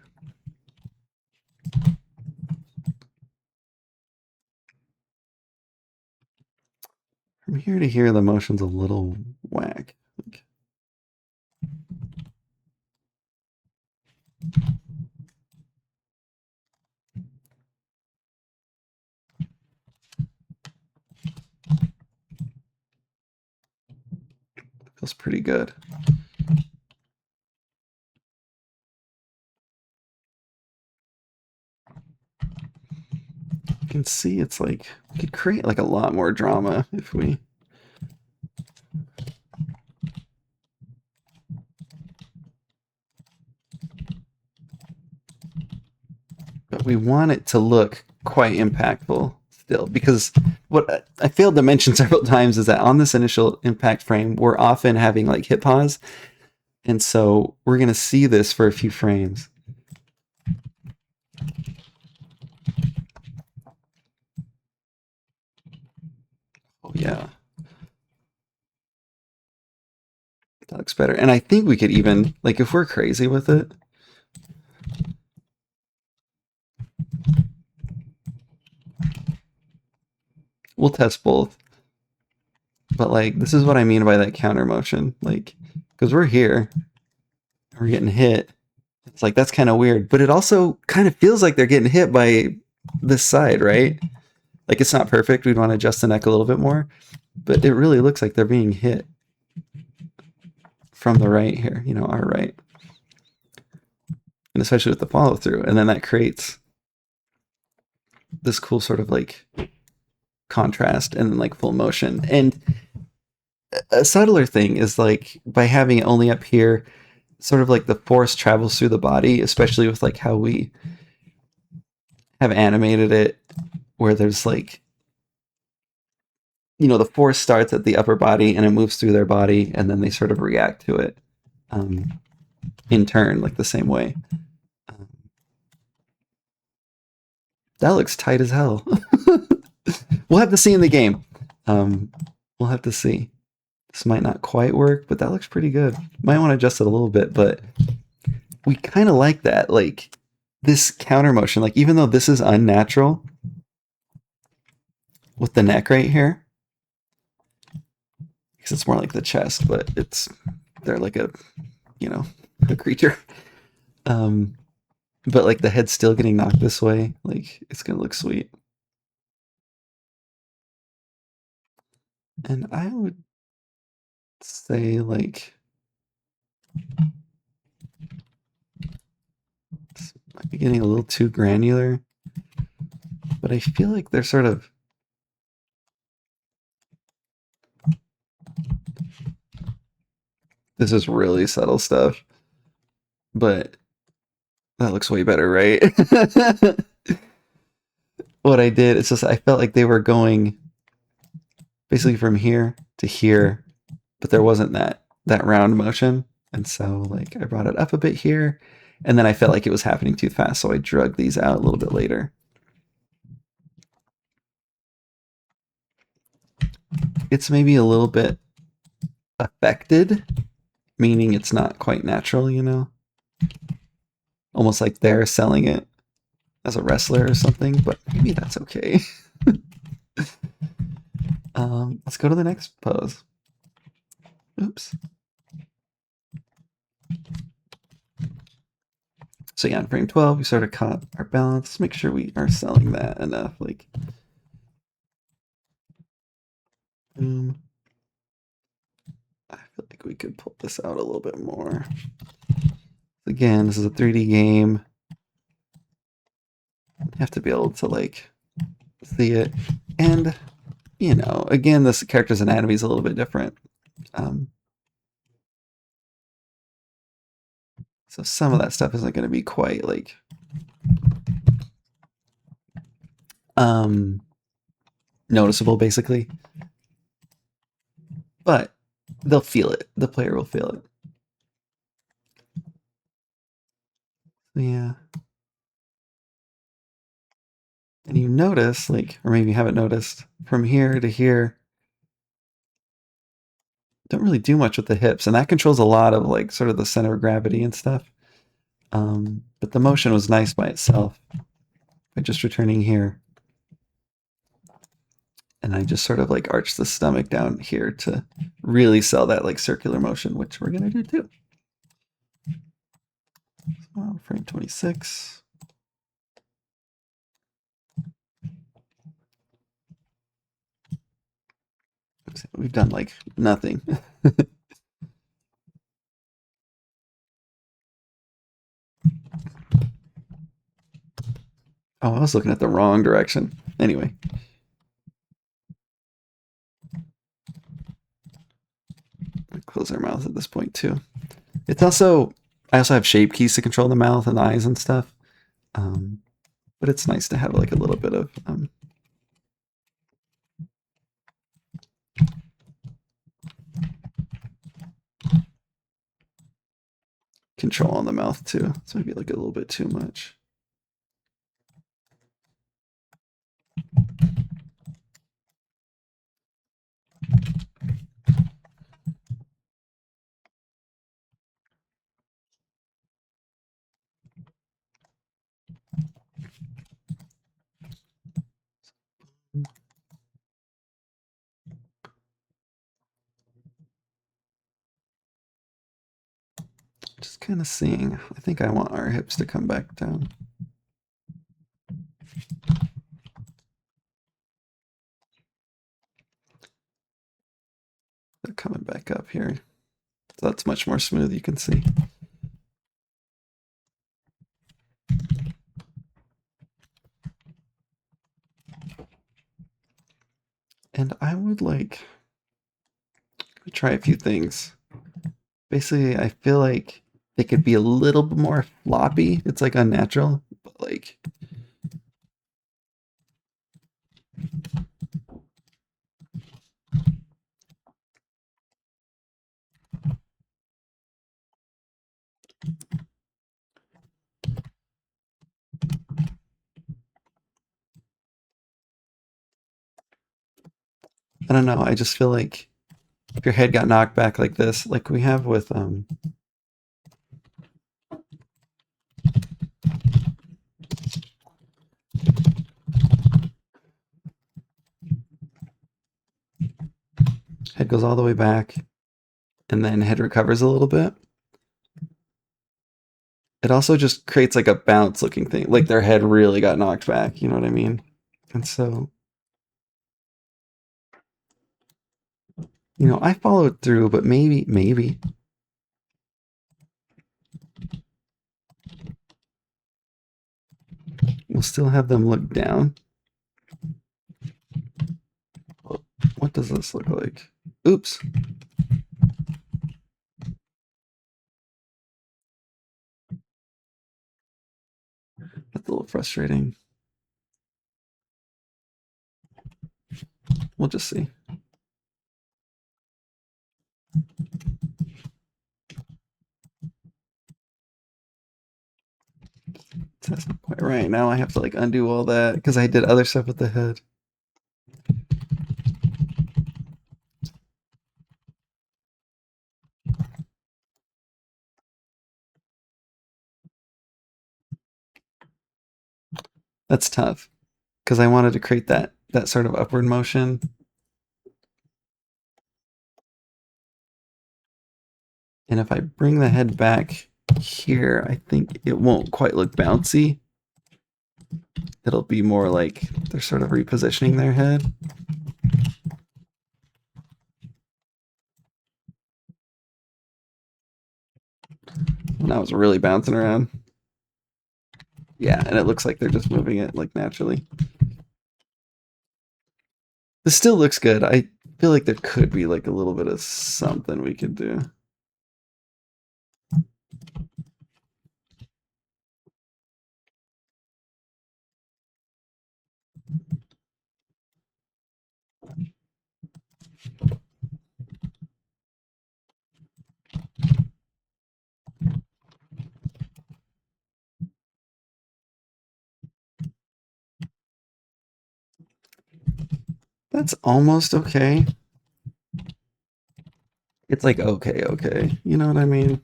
From here to here, the motion's a little whack. Feels pretty good. You can see it's like we could create like a lot more drama if we we want it to look quite impactful still, because what I failed to mention several times is that on this initial impact frame, we're often having like hit pause. And so we're going to see this for a few frames. Oh, yeah. That looks better. And I think we could even, like, if we're crazy with it, we'll test both. But, like, this is what I mean by that counter motion. Like, because we're here, we're getting hit. It's like, that's kind of weird. But it also kind of feels like they're getting hit by this side, right? Like, it's not perfect. We'd want to adjust the neck a little bit more. But it really looks like they're being hit from the right here, you know, our right. And especially with the follow through. And then that creates this cool sort of like contrast and then like full motion. And a subtler thing is like by having it only up here, sort of like the force travels through the body, especially with like how we have animated it, where there's like, you know, the force starts at the upper body and it moves through their body, and then they sort of react to it in turn, like the same way. That looks tight as hell. We'll have to see in the game. We'll have to see. This might not quite work, but that looks pretty good. Might want to adjust it a little bit, but we kind of like that. Like this counter motion, like even though this is unnatural with the neck right here, because it's more like the chest, but they're like a, you know, a creature. But like the head's still getting knocked this way, like it's gonna look sweet. And I would say like this might be getting a little too granular, but I feel like they're sort of this is really subtle stuff, but that looks way better, right? What I did, it's just I felt like they were going basically from here to here, but there wasn't that round motion. And so like I brought it up a bit here, and then I felt like it was happening too fast, so I drug these out a little bit later. It's maybe a little bit affected, meaning it's not quite natural, you know? Almost like they're selling it as a wrestler or something, but maybe that's okay. Let's go to the next pose. Oops. So yeah, on frame 12, we sort of caught our balance. Let's make sure we are selling that enough. Like, boom. I feel like we could pull this out a little bit more. Again, this is a 3D game. You have to be able to like see it. And, you know, again, this character's anatomy is a little bit different. So some of that stuff isn't going to be quite like noticeable, basically. But they'll feel it. The player will feel it. Yeah. And you notice, like, or maybe you haven't noticed, from here to here, don't really do much with the hips. And that controls a lot of, like, sort of the center of gravity and stuff. But the motion was nice by itself. By just returning here. And I just sort of, like, arched the stomach down here to really sell that, like, circular motion, which we're going to do, too. So, frame 26. We've done like nothing. Oh, I was looking at the wrong direction. Anyway. Close our mouth at this point too. It's also, I also have shape keys to control the mouth and the eyes and stuff. but it's nice to have like a little bit of control on the mouth too. So maybe like a little bit too much. Just kind of seeing. I think I want our hips to come back down. They're coming back up here. So that's much more smooth, you can see. And I would like try a few things. Basically, I feel like they could be a little bit more floppy. It's like unnatural, but like I don't know. I just feel like if your head got knocked back like this, like we have with head goes all the way back and then head recovers a little bit. It also just creates like a bounce looking thing. Like their head really got knocked back, you know what I mean? And so, you know, I followed through, but maybe we'll still have them look down. What does this look like? Oops. That's a little frustrating. We'll just see. That's not quite right. Now I have to like undo all that because I did other stuff with the head. That's tough because I wanted to create that sort of upward motion. And if I bring the head back here, I think it won't quite look bouncy. It'll be more like they're sort of repositioning their head. Now it's really bouncing around. Yeah, and it looks like they're just moving it like naturally. This still looks good. I feel like there could be like a little bit of something we could do. That's almost okay. It's like okay. You know what I mean?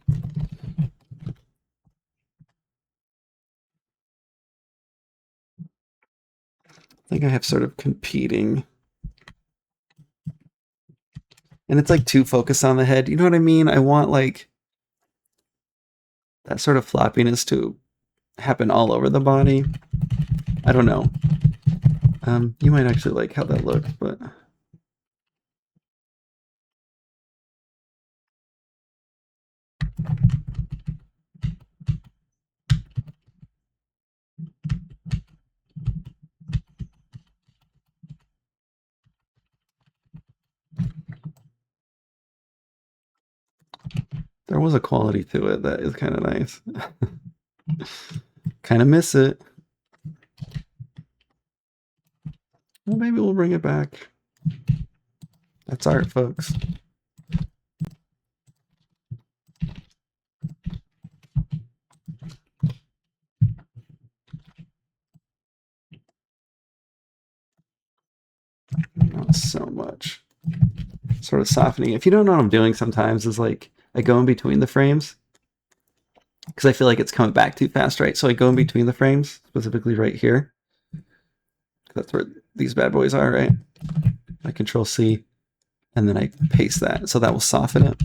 I think I have sort of competing. And it's like too focused on the head. You know what I mean? I want like that sort of floppiness to happen all over the body. I don't know. You might actually like how that looks, but there was a quality to it that is kind of nice. Kind of miss it. Well, maybe we'll bring it back. That's art, folks. Not so much. Sort of softening. If you don't know what I'm doing sometimes is like I go in between the frames because I feel like it's coming back too fast, right? So I go in between the frames, specifically right here. That's where these bad boys are, right? I Control C, and then I paste that. So that will soften it.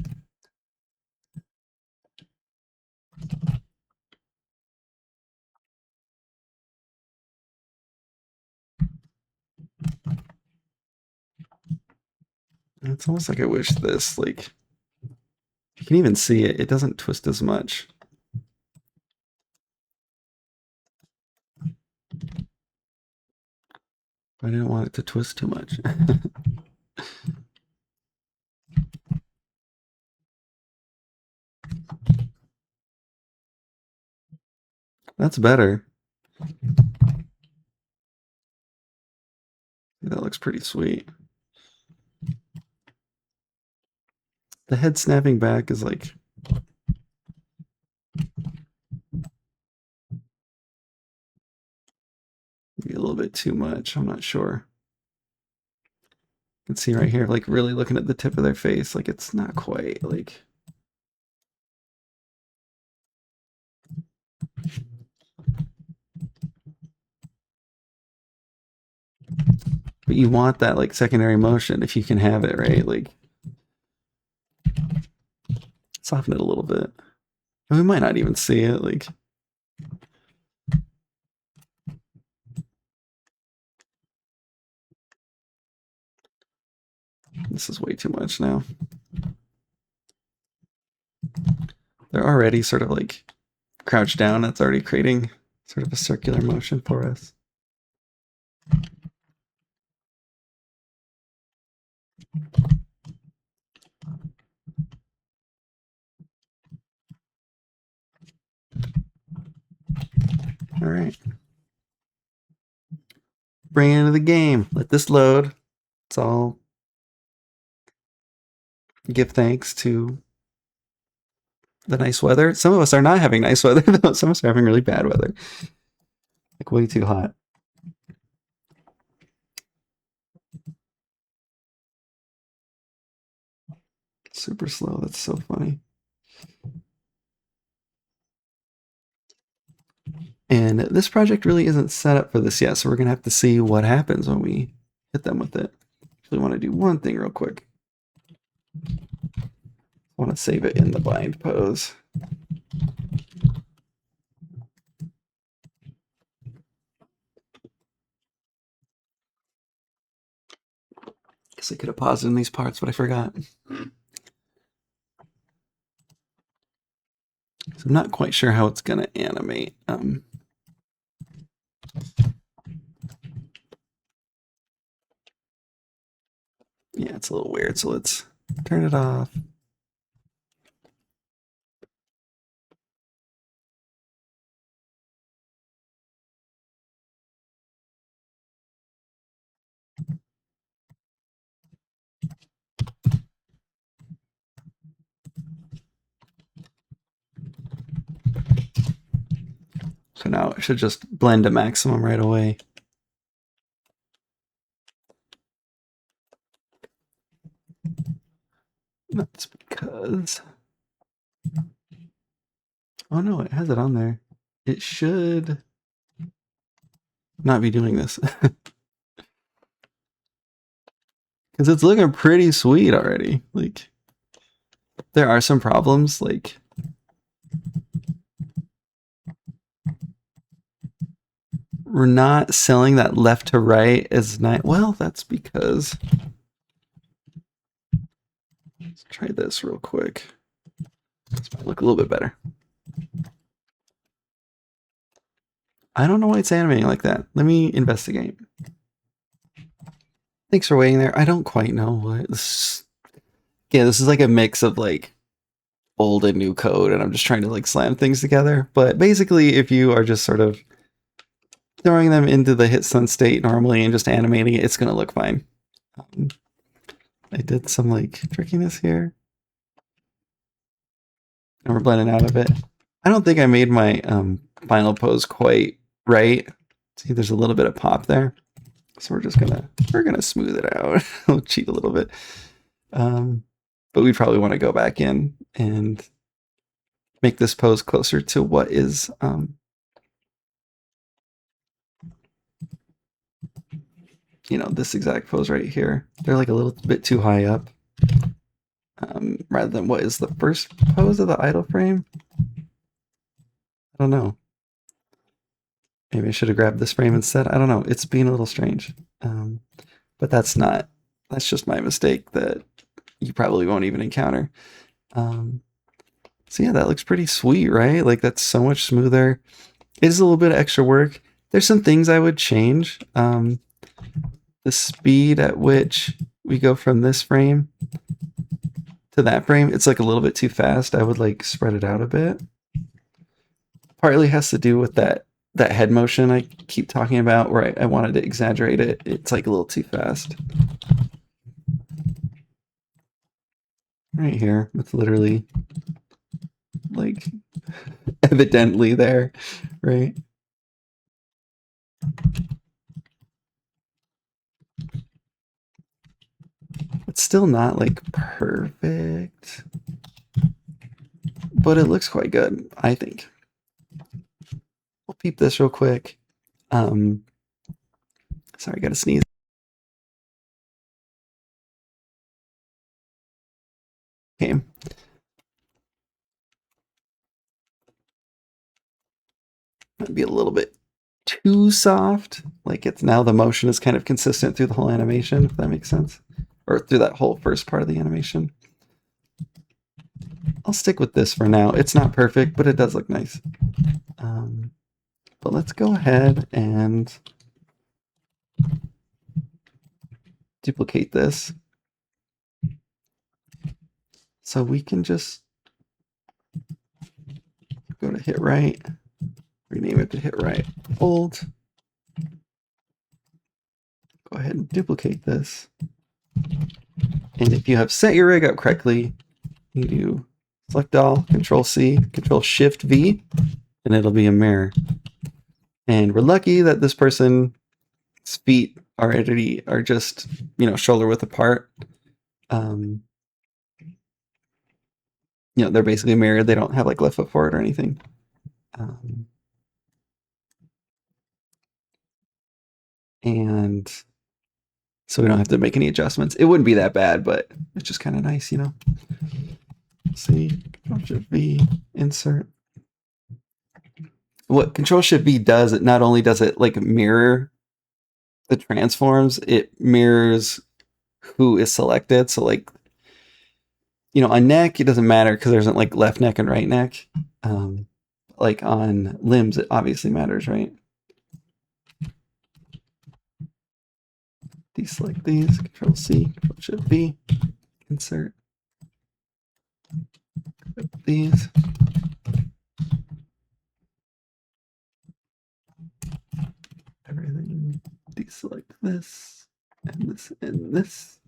It's almost like I wish this, like, you can even see it. It doesn't twist as much. I didn't want it to twist too much. That's better. That looks pretty sweet. The head snapping back is like maybe a little bit too much. I'm not sure. You can see right here, like really looking at the tip of their face, like it's not quite like. But you want that like secondary motion if you can have it, right? Like soften it a little bit. And we might not even see it, like. This is way too much now. They're already sort of like crouched down. That's already creating sort of a circular motion for us. All right. Bring it into the game. Let this load. It's all give thanks to the nice weather. Some of us are not having nice weather, though. Some of us are having really bad weather. Like way too hot. Super slow. That's so funny. And this project really isn't set up for this yet, so we're going to have to see what happens when we hit them with it. Actually want to do one thing real quick. I want to save it in the bind pose. Guess I could have paused in these parts, but I forgot. So I'm not quite sure how it's going to animate. Yeah, it's a little weird, so let's turn it off. So now it should just blend to maximum right away. That's because... Oh no, it has it on there. It should not be doing this. Because it's looking pretty sweet already. Like, there are some problems, like... We're not selling that left to right as nice. Well, that's because... Let's try this real quick. This might look a little bit better. I don't know why it's animating like that. Let me investigate. Thanks for waiting there. I don't quite know what this... Yeah, this is like a mix of like old and new code, and I'm just trying to like slam things together. But basically, if you are just sort of throwing them into the Hitstun state normally and just animating it, it's going to look fine. I did some like trickiness here. And we're blending out a bit. I don't think I made my final pose quite right. See, there's a little bit of pop there. So we're gonna smooth it out. I'll cheat a little bit. But we probably want to go back in and make this pose closer to what is you know, this exact pose right here. They're like a little bit too high up. Rather than what is the first pose of the idle frame. I don't know. Maybe I should have grabbed this frame instead. I don't know. It's being a little strange. But that's just my mistake that you probably won't even encounter. So yeah, that looks pretty sweet, right? Like that's so much smoother. It is a little bit of extra work. There's some things I would change. The speed at which we go from this frame to that frame, it's like a little bit too fast. I would like spread it out a bit. Partly has to do with that head motion I keep talking about where I wanted to exaggerate it. It's like a little too fast. Right here, it's literally like evidently there, right? It's still not like perfect, but it looks quite good, I think. We'll peep this real quick. Sorry, I gotta sneeze. Okay. Might be a little bit too soft. Like it's now the motion is kind of consistent through the whole animation, if that makes sense. Or through that whole first part of the animation. I'll stick with this for now. It's not perfect, but it does look nice. But let's go ahead and duplicate this. So we can just go to hit right, rename it to hit right, hold. Go ahead and duplicate this. And if you have set your rig up correctly, you do select all, Control C, Control Shift V, and it'll be a mirror. And we're lucky that this person's feet already are just, you know, shoulder width apart. You know, they're basically mirrored. They don't have like left foot forward or anything. And so we don't have to make any adjustments. It wouldn't be that bad, but it's just kind of nice, you know. See, Control Shift V, insert. What Control Shift V does, it not only does it like mirror the transforms, it mirrors who is selected. So like, you know, on neck, it doesn't matter because there isn't like left neck and right neck. Like on limbs, it obviously matters, right? Deselect these, Control C, Control Shift V, insert. These. Everything. Deselect this, and this, and this.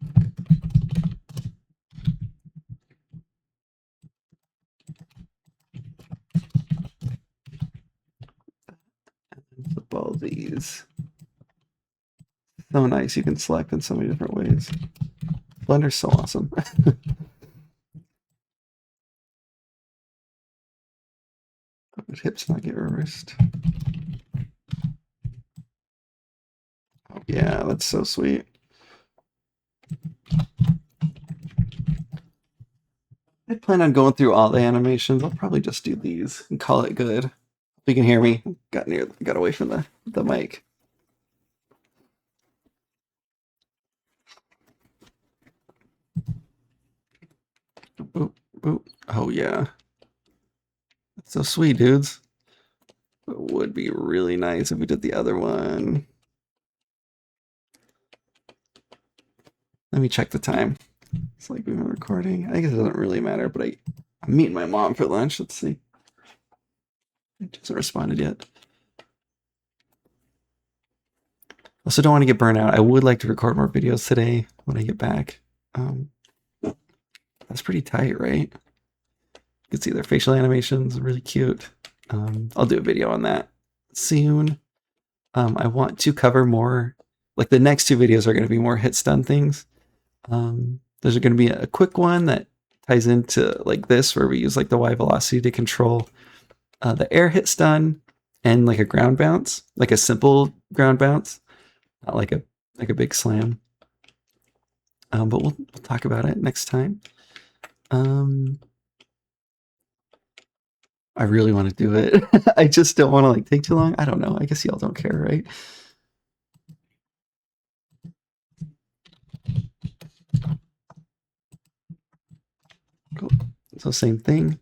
And flip all these. So nice, you can select in so many different ways. Blender's so awesome. Did hips not get reversed? Oh, yeah, that's so sweet. I plan on going through all the animations. I'll probably just do these and call it good. If you can hear me, got away from the mic. Boop, boop. Oh yeah. That's so sweet, dudes. It would be really nice if we did the other one. Let me check the time. It's like we've been recording. I guess it doesn't really matter, but I'm meeting my mom for lunch. Let's see. It hasn't responded yet. Also don't want to get burnt out. I would like to record more videos today when I get back. That's pretty tight, right? You can see their facial animations, really cute. I'll do a video on that soon. I want to cover more, like the next two videos are going to be more Hitstun things. There's going to be a quick one that ties into like this, where we use like the Y velocity to control the air Hitstun and like a ground bounce, like a simple ground bounce, not like a big slam. But we'll talk about it next time. I really want to do it. I just don't want to like take too long. I don't know. I guess y'all don't care, right? Cool. So same thing.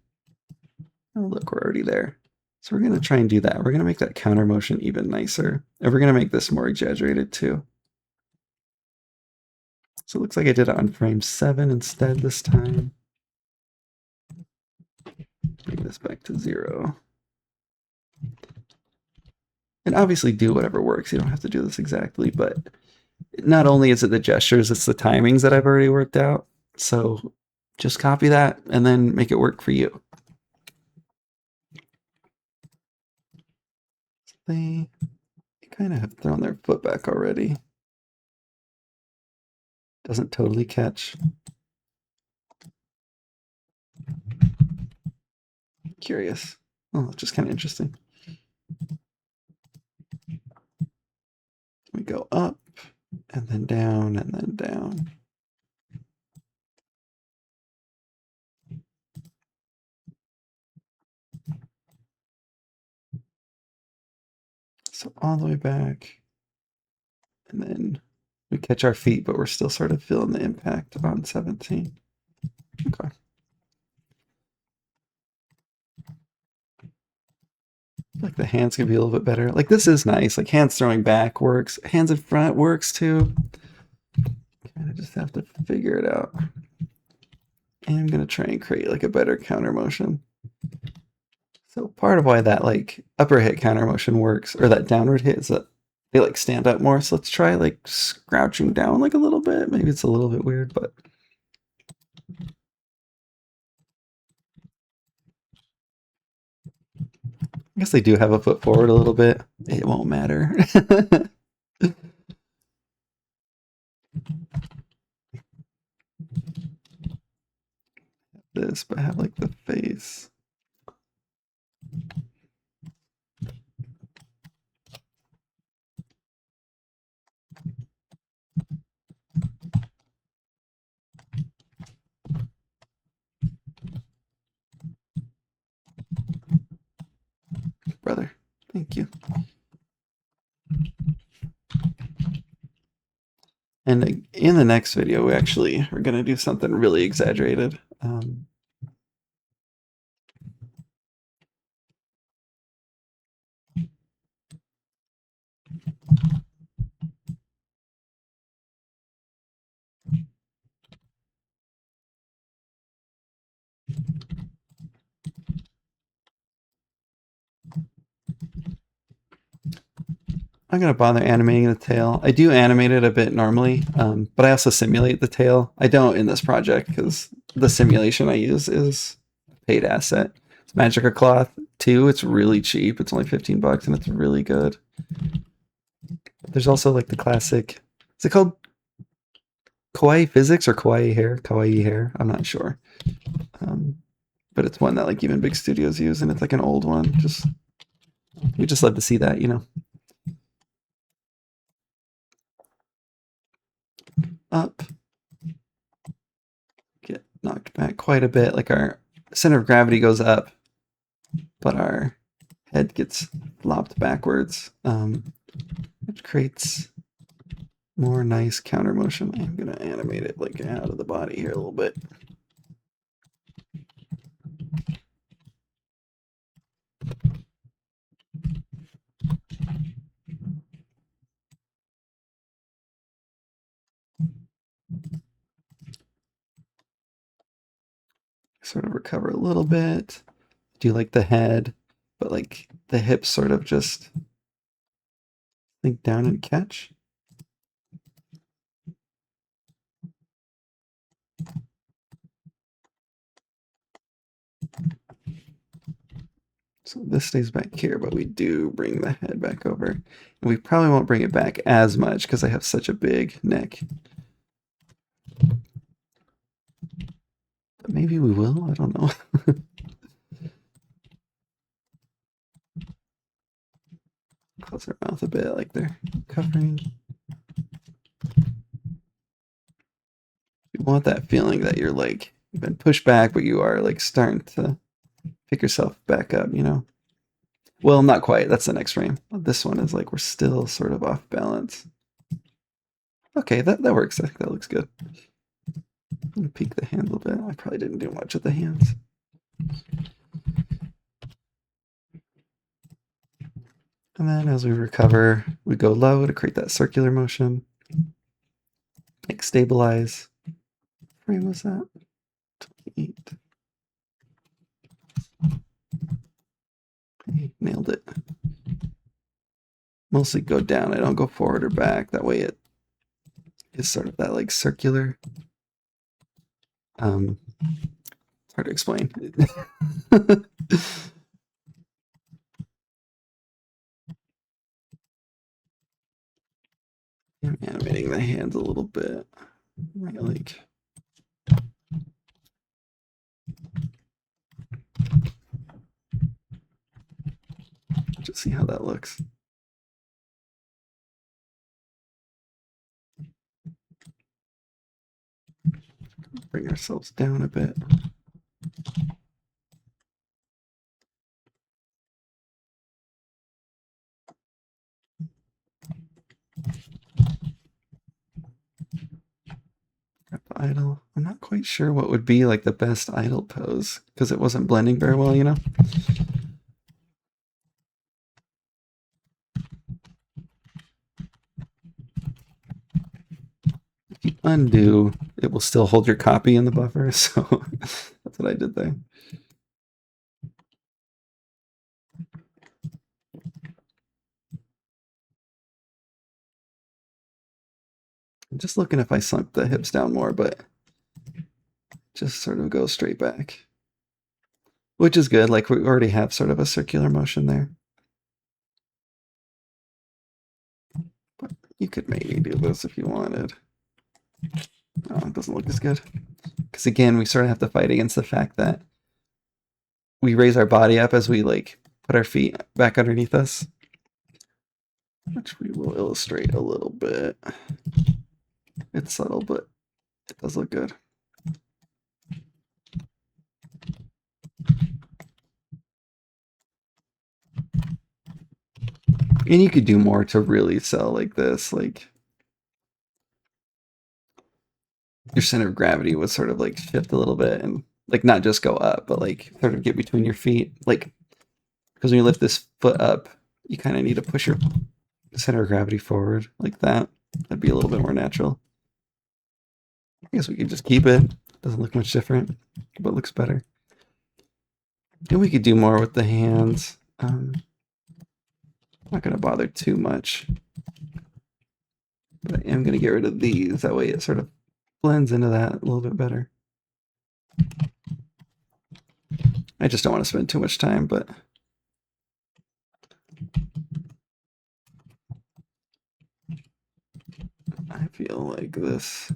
Oh, look, we're already there. So we're going to try and do that. We're going to make that counter motion even nicer. And we're going to make this more exaggerated too. So it looks like I did it on frame 7 instead this time. Bring this back to 0. And obviously do whatever works. You don't have to do this exactly, but not only is it the gestures, it's the timings that I've already worked out. So just copy that and then make it work for you. They kind of have thrown their foot back already. Doesn't totally catch. Curious. Oh, just kind of interesting. We go up and then down and then down. So all the way back. And then we catch our feet, but we're still sort of feeling the impact on 17. Okay. Like the hands can be a little bit better. Like this is nice. Like hands throwing back works. Hands in front works too. Kind of just have to figure it out. And I'm going to try and create like a better counter motion. So part of why that like upper hit counter motion works, or that downward hit, is that they like stand up more. So let's try like scrouching down like a little bit. Maybe it's a little bit weird, but I guess they do have a foot forward a little bit. It won't matter. This, but have like the face. Brother, thank you. And in the next video, we actually are going to do something really exaggerated. I'm going to bother animating the tail. I do animate it a bit normally, but I also simulate the tail. I don't in this project because the simulation I use is a paid asset. It's Magica Cloth 2. It's really cheap. It's only 15 bucks and it's really good. There's also like the classic, is it called Kawaii Physics or Kawaii Hair? Kawaii Hair, I'm not sure. But it's one that like even big studios use, and it's like an old one. We just love to see that, you know. Up, get knocked back quite a bit. Like our center of gravity goes up, but our head gets lopped backwards, which creates more nice counter motion. I'm gonna animate it like out of the body here a little bit. Sort of recover a little bit. Do like the head, but like the hips sort of just sink down and catch. So this stays back here, but we do bring the head back over. And we probably won't bring it back as much because I have such a big neck. But maybe we will, I don't know. Close their mouth a bit like they're covering. You want that feeling that you're like, you've been pushed back, but you are like starting to pick yourself back up, you know? Well, not quite. That's the next frame. This one is like we're still sort of off balance. Okay, that works. I think that looks good. Let me peek the hand a little bit. I probably didn't do much with the hands. And then as we recover, we go low to create that circular motion. Like stabilize. What frame was that? 28. Okay, nailed it. Mostly go down. I don't go forward or back. That way it is sort of that like circular. It's hard to explain. I'm animating the hands a little bit. Right, like just see how that looks. Bring ourselves down a bit. Idle. I'm not quite sure what would be like the best idle pose because it wasn't blending very well, you know? If you undo, it will still hold your copy in the buffer, so that's what I did there. I'm just looking if I sunk the hips down more, but just sort of go straight back. Which is good, like we already have sort of a circular motion there. But you could maybe do this if you wanted. Oh, it doesn't look as good. Because again, we sort of have to fight against the fact that we raise our body up as we like put our feet back underneath us. Which we will illustrate a little bit. It's subtle, but it does look good. And you could do more to really sell like this, like your center of gravity would sort of like shift a little bit and like not just go up, but like sort of get between your feet. Like, because when you lift this foot up, you kind of need to push your center of gravity forward like that. That'd be a little bit more natural. I guess we could just keep it. Doesn't look much different, but looks better. And we could do more with the hands. Not going to bother too much. But I am going to get rid of these. That way it sort of blends into that a little bit better. I just don't want to spend too much time, but I feel like this.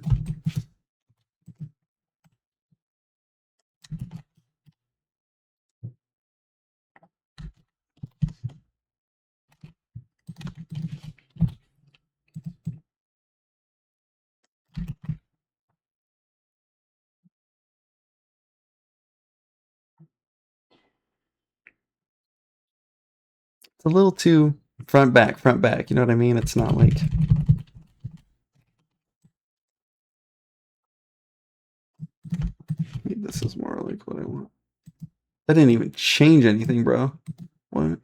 It's a little too front back, you know what I mean? It's not like maybe this is more like what I want. I didn't even change anything, bro. What?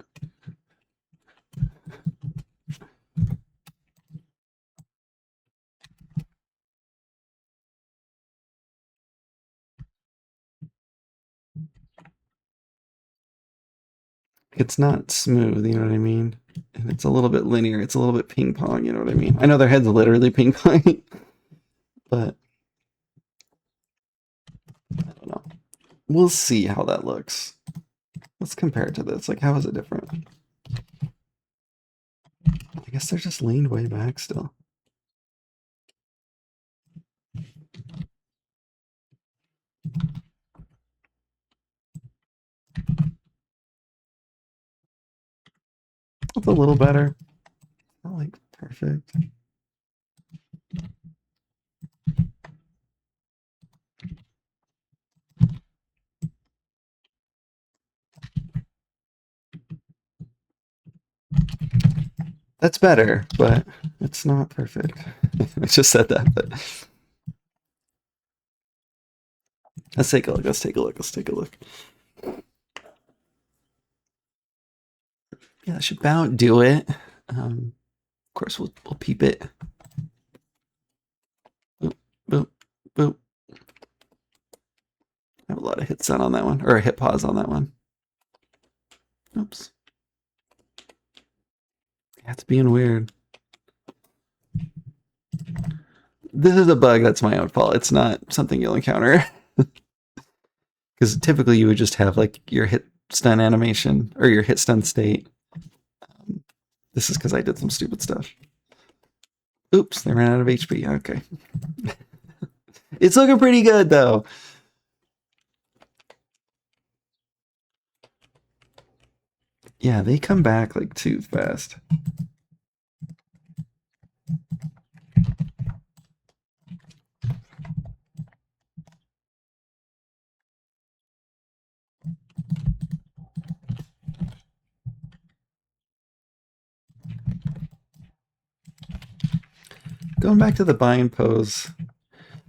It's not smooth, you know what I mean? And it's a little bit linear. It's a little bit ping pong, you know what I mean? I know their head's literally ping pong, but I don't know. We'll see how that looks. Let's compare it to this. Like, how is it different? I guess they're just leaned way back still. It's a little better. Not like perfect. That's better, but it's not perfect. I just said that, but let's take a look. Let's take a look. Let's take a look. Yeah, that should about do it. Of course, we'll peep it. Boop, boop, boop. I have a lot of Hitstun on that one, or a hit pause on that one. Oops. Yeah, it's being weird. This is a bug that's my own fault. It's not something you'll encounter. Because typically you would just have like your hit stun animation or your hit stun state. This is because I did some stupid stuff. Oops, they ran out of HP. Okay. It's looking pretty good though. Yeah, they come back like too fast. Going back to the bind pose,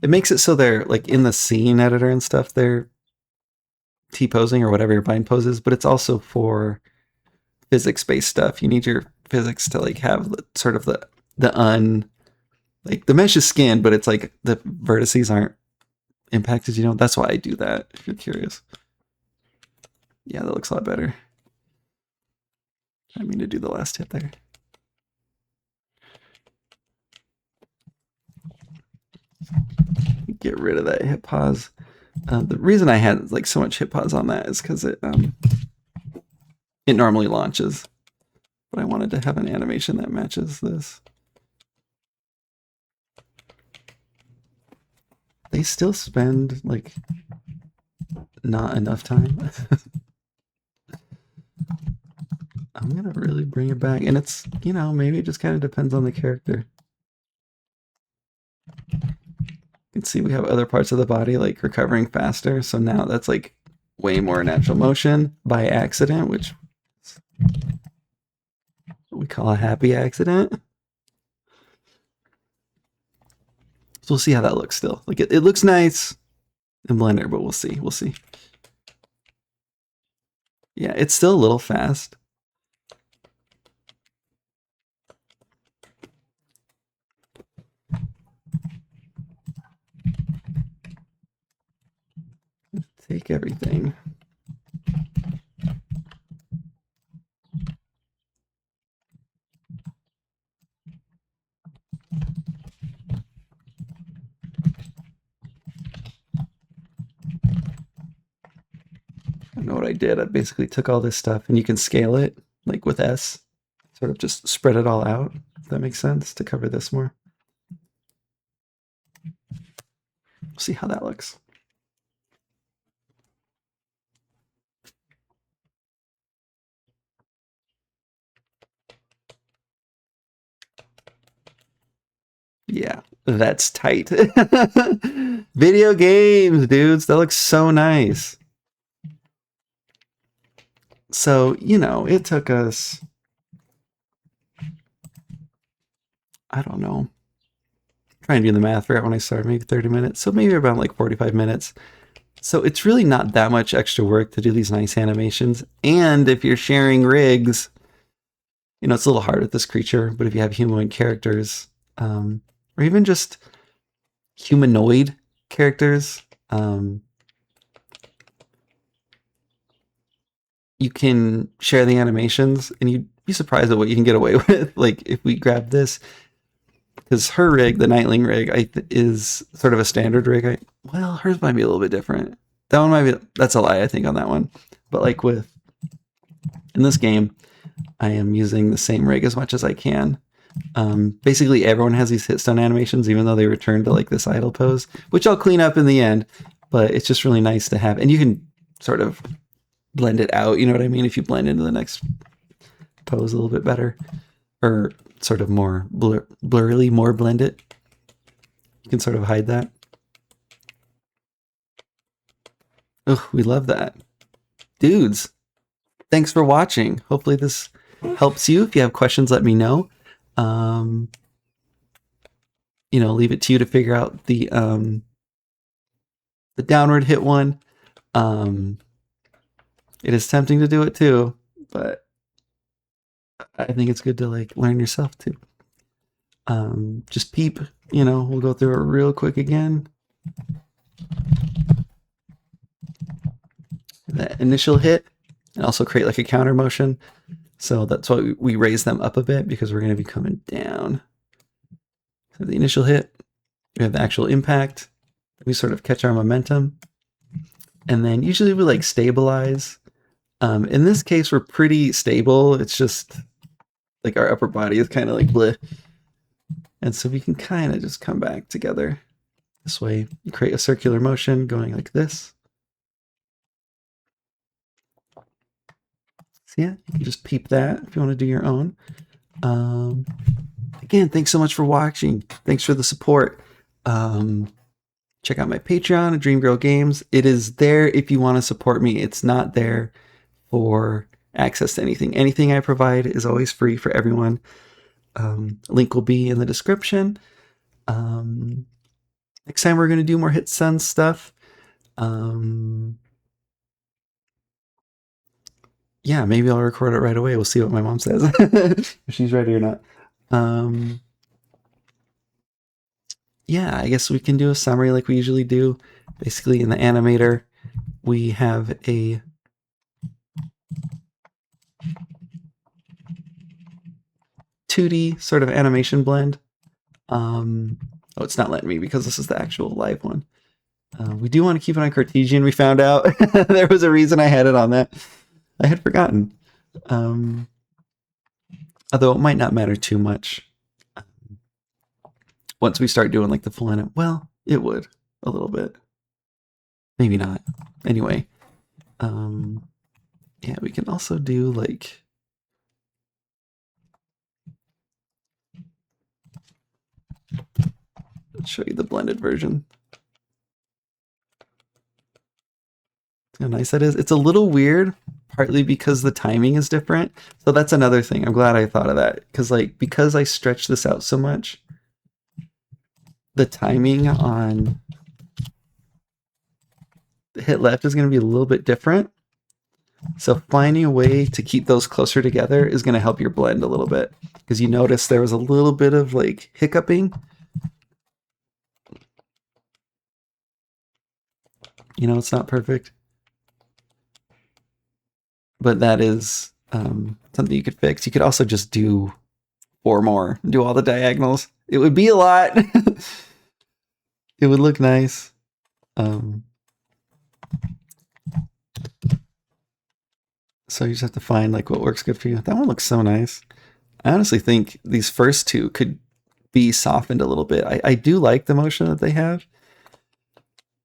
it makes it so they're like in the scene editor and stuff, they're T-posing or whatever your bind pose is, but it's also for physics-based stuff. You need your physics to like have sort of the like the mesh is scanned, but it's like the vertices aren't impacted, you know? That's why I do that, if you're curious. Yeah, that looks a lot better. I mean to do the last hit there. Get rid of that hit pause. The reason I had like so much hit pause on that is because it normally launches, but I wanted to have an animation that matches this. They still spend like not enough time. I'm gonna really bring it back, and it's, you know, maybe it just kind of depends on the character. You can see we have other parts of the body like recovering faster, so now that's like way more natural motion by accident, which we call a happy accident. So we'll see how that looks still. Like it looks nice in Blender, but we'll see. We'll see. Yeah, it's still a little fast. Take everything. I know what I did. I basically took all this stuff, and you can scale it like with S, sort of just spread it all out, if that makes sense, to cover this more. We'll see how that looks. Yeah, that's tight. Video games, dudes. That looks so nice. So, you know, it took us, I don't know, trying to do the math right when I started, maybe 30 minutes. So maybe around like 45 minutes. So it's really not that much extra work to do these nice animations. And if you're sharing rigs, you know, it's a little hard with this creature, but if you have humanoid characters, or even just humanoid characters, you can share the animations, and you'd be surprised at what you can get away with. Like if we grab this, because her rig, the Nightling rig, is sort of a standard rig. Well, hers might be a little bit different. That one might be, that's a lie, I think, on that one. But like with In this game, I am using the same rig as much as I can. Basically, everyone has these Hitstun animations, even though they return to like this idle pose, which I'll clean up in the end. But it's just really nice to have, and you can sort of blend it out. You know what I mean? If you blend into the next pose a little bit better, or sort of more blurrily, more blend it, you can sort of hide that. Oh, we love that, dudes. Thanks for watching. Hopefully this helps you. If you have questions, let me know. You know, leave it to you to figure out the downward hit one. It is tempting to do it too, but I think it's good to like learn yourself too. Just peep, you know, we'll go through it real quick again. That initial hit, and also create like a counter motion. So that's why we raise them up a bit, because we're going to be coming down. So the initial hit, we have the actual impact, we sort of catch our momentum, and then usually we like stabilize. In this case, we're pretty stable. It's just like our upper body is kind of like bleh. And so we can kind of just come back together this way. You create a circular motion going like this. So yeah, you can just peep that if you want to do your own. Again, thanks so much for watching. Thanks for the support. Check out my Patreon at Dream Girl Games. It is there if you want to support me. It's not there for access to anything. Anything I provide is always free for everyone. Link will be in the description. Next time we're going to do more Hitstun stuff. Yeah, maybe I'll record it right away. We'll see what my mom says. If she's ready or not. Yeah, I guess we can do a summary like we usually do. Basically, in the animator, we have a $2D sort of animation blend. Oh, it's not letting me because this is the actual live one. We do want to keep it on Cartesian. We found out there was a reason I had it on that. I had forgotten. Although it might not matter too much. Once we start doing like the full anim, well, it would a little bit. Maybe not. Anyway, yeah, we can also do like let's show you the blended version. See how nice that is. It's a little weird, partly because the timing is different. So that's another thing. I'm glad I thought of that, because I stretched this out so much. The timing on the hit left is going to be a little bit different. So finding a way to keep those closer together is going to help your blend a little bit, because you notice there was a little bit of like hiccuping. You know, it's not perfect, but that is something you could fix. You could also just do 4 more and do all the diagonals. It would be a lot. It would look nice. So you just have to find like what works good for you. That one looks so nice. I honestly think these first two could be softened a little bit. I do like the motion that they have,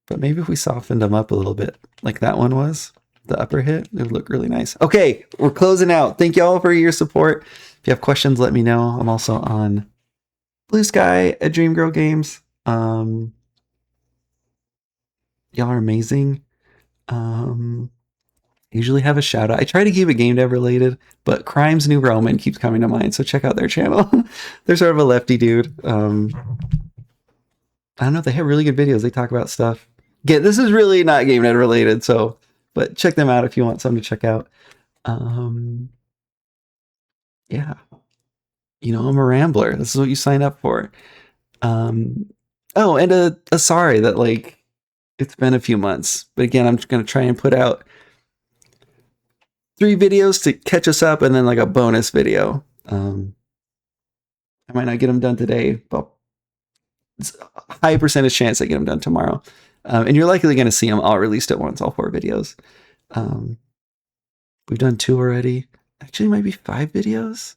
but maybe if we softened them up a little bit, like that one was, the upper hit, it would look really nice. Okay, we're closing out. Thank you all for your support. If you have questions, let me know. I'm also on Blue Sky at Dream Girl Games. Y'all are amazing. Usually have a shout out. I try to keep it game dev related, but Crimes New Roman keeps coming to mind, so check out their channel. They're sort of a lefty dude. I don't know, they have really good videos. They talk about stuff. This is really not game dev related, so but check them out if you want something to check out. Yeah. You know, I'm a rambler. This is what you sign up for. Oh, and a sorry that like it's been a few months, but again, I'm just gonna try and put out 3 videos to catch us up, and then like a bonus video. I might not get them done today, but it's a high percentage chance I get them done tomorrow. And you're likely going to see them all released at once, all 4 videos. We've done 2 already. Actually, it might be 5 videos.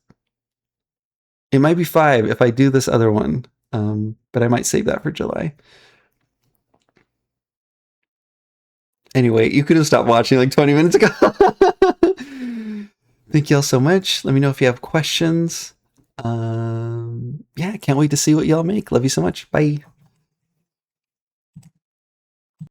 It might be 5 if I do this other one, but I might save that for July. Anyway, you could have stopped watching like 20 minutes ago. Thank y'all so much. Let me know if you have questions. Yeah, can't wait to see what y'all make. Love you so much. Bye.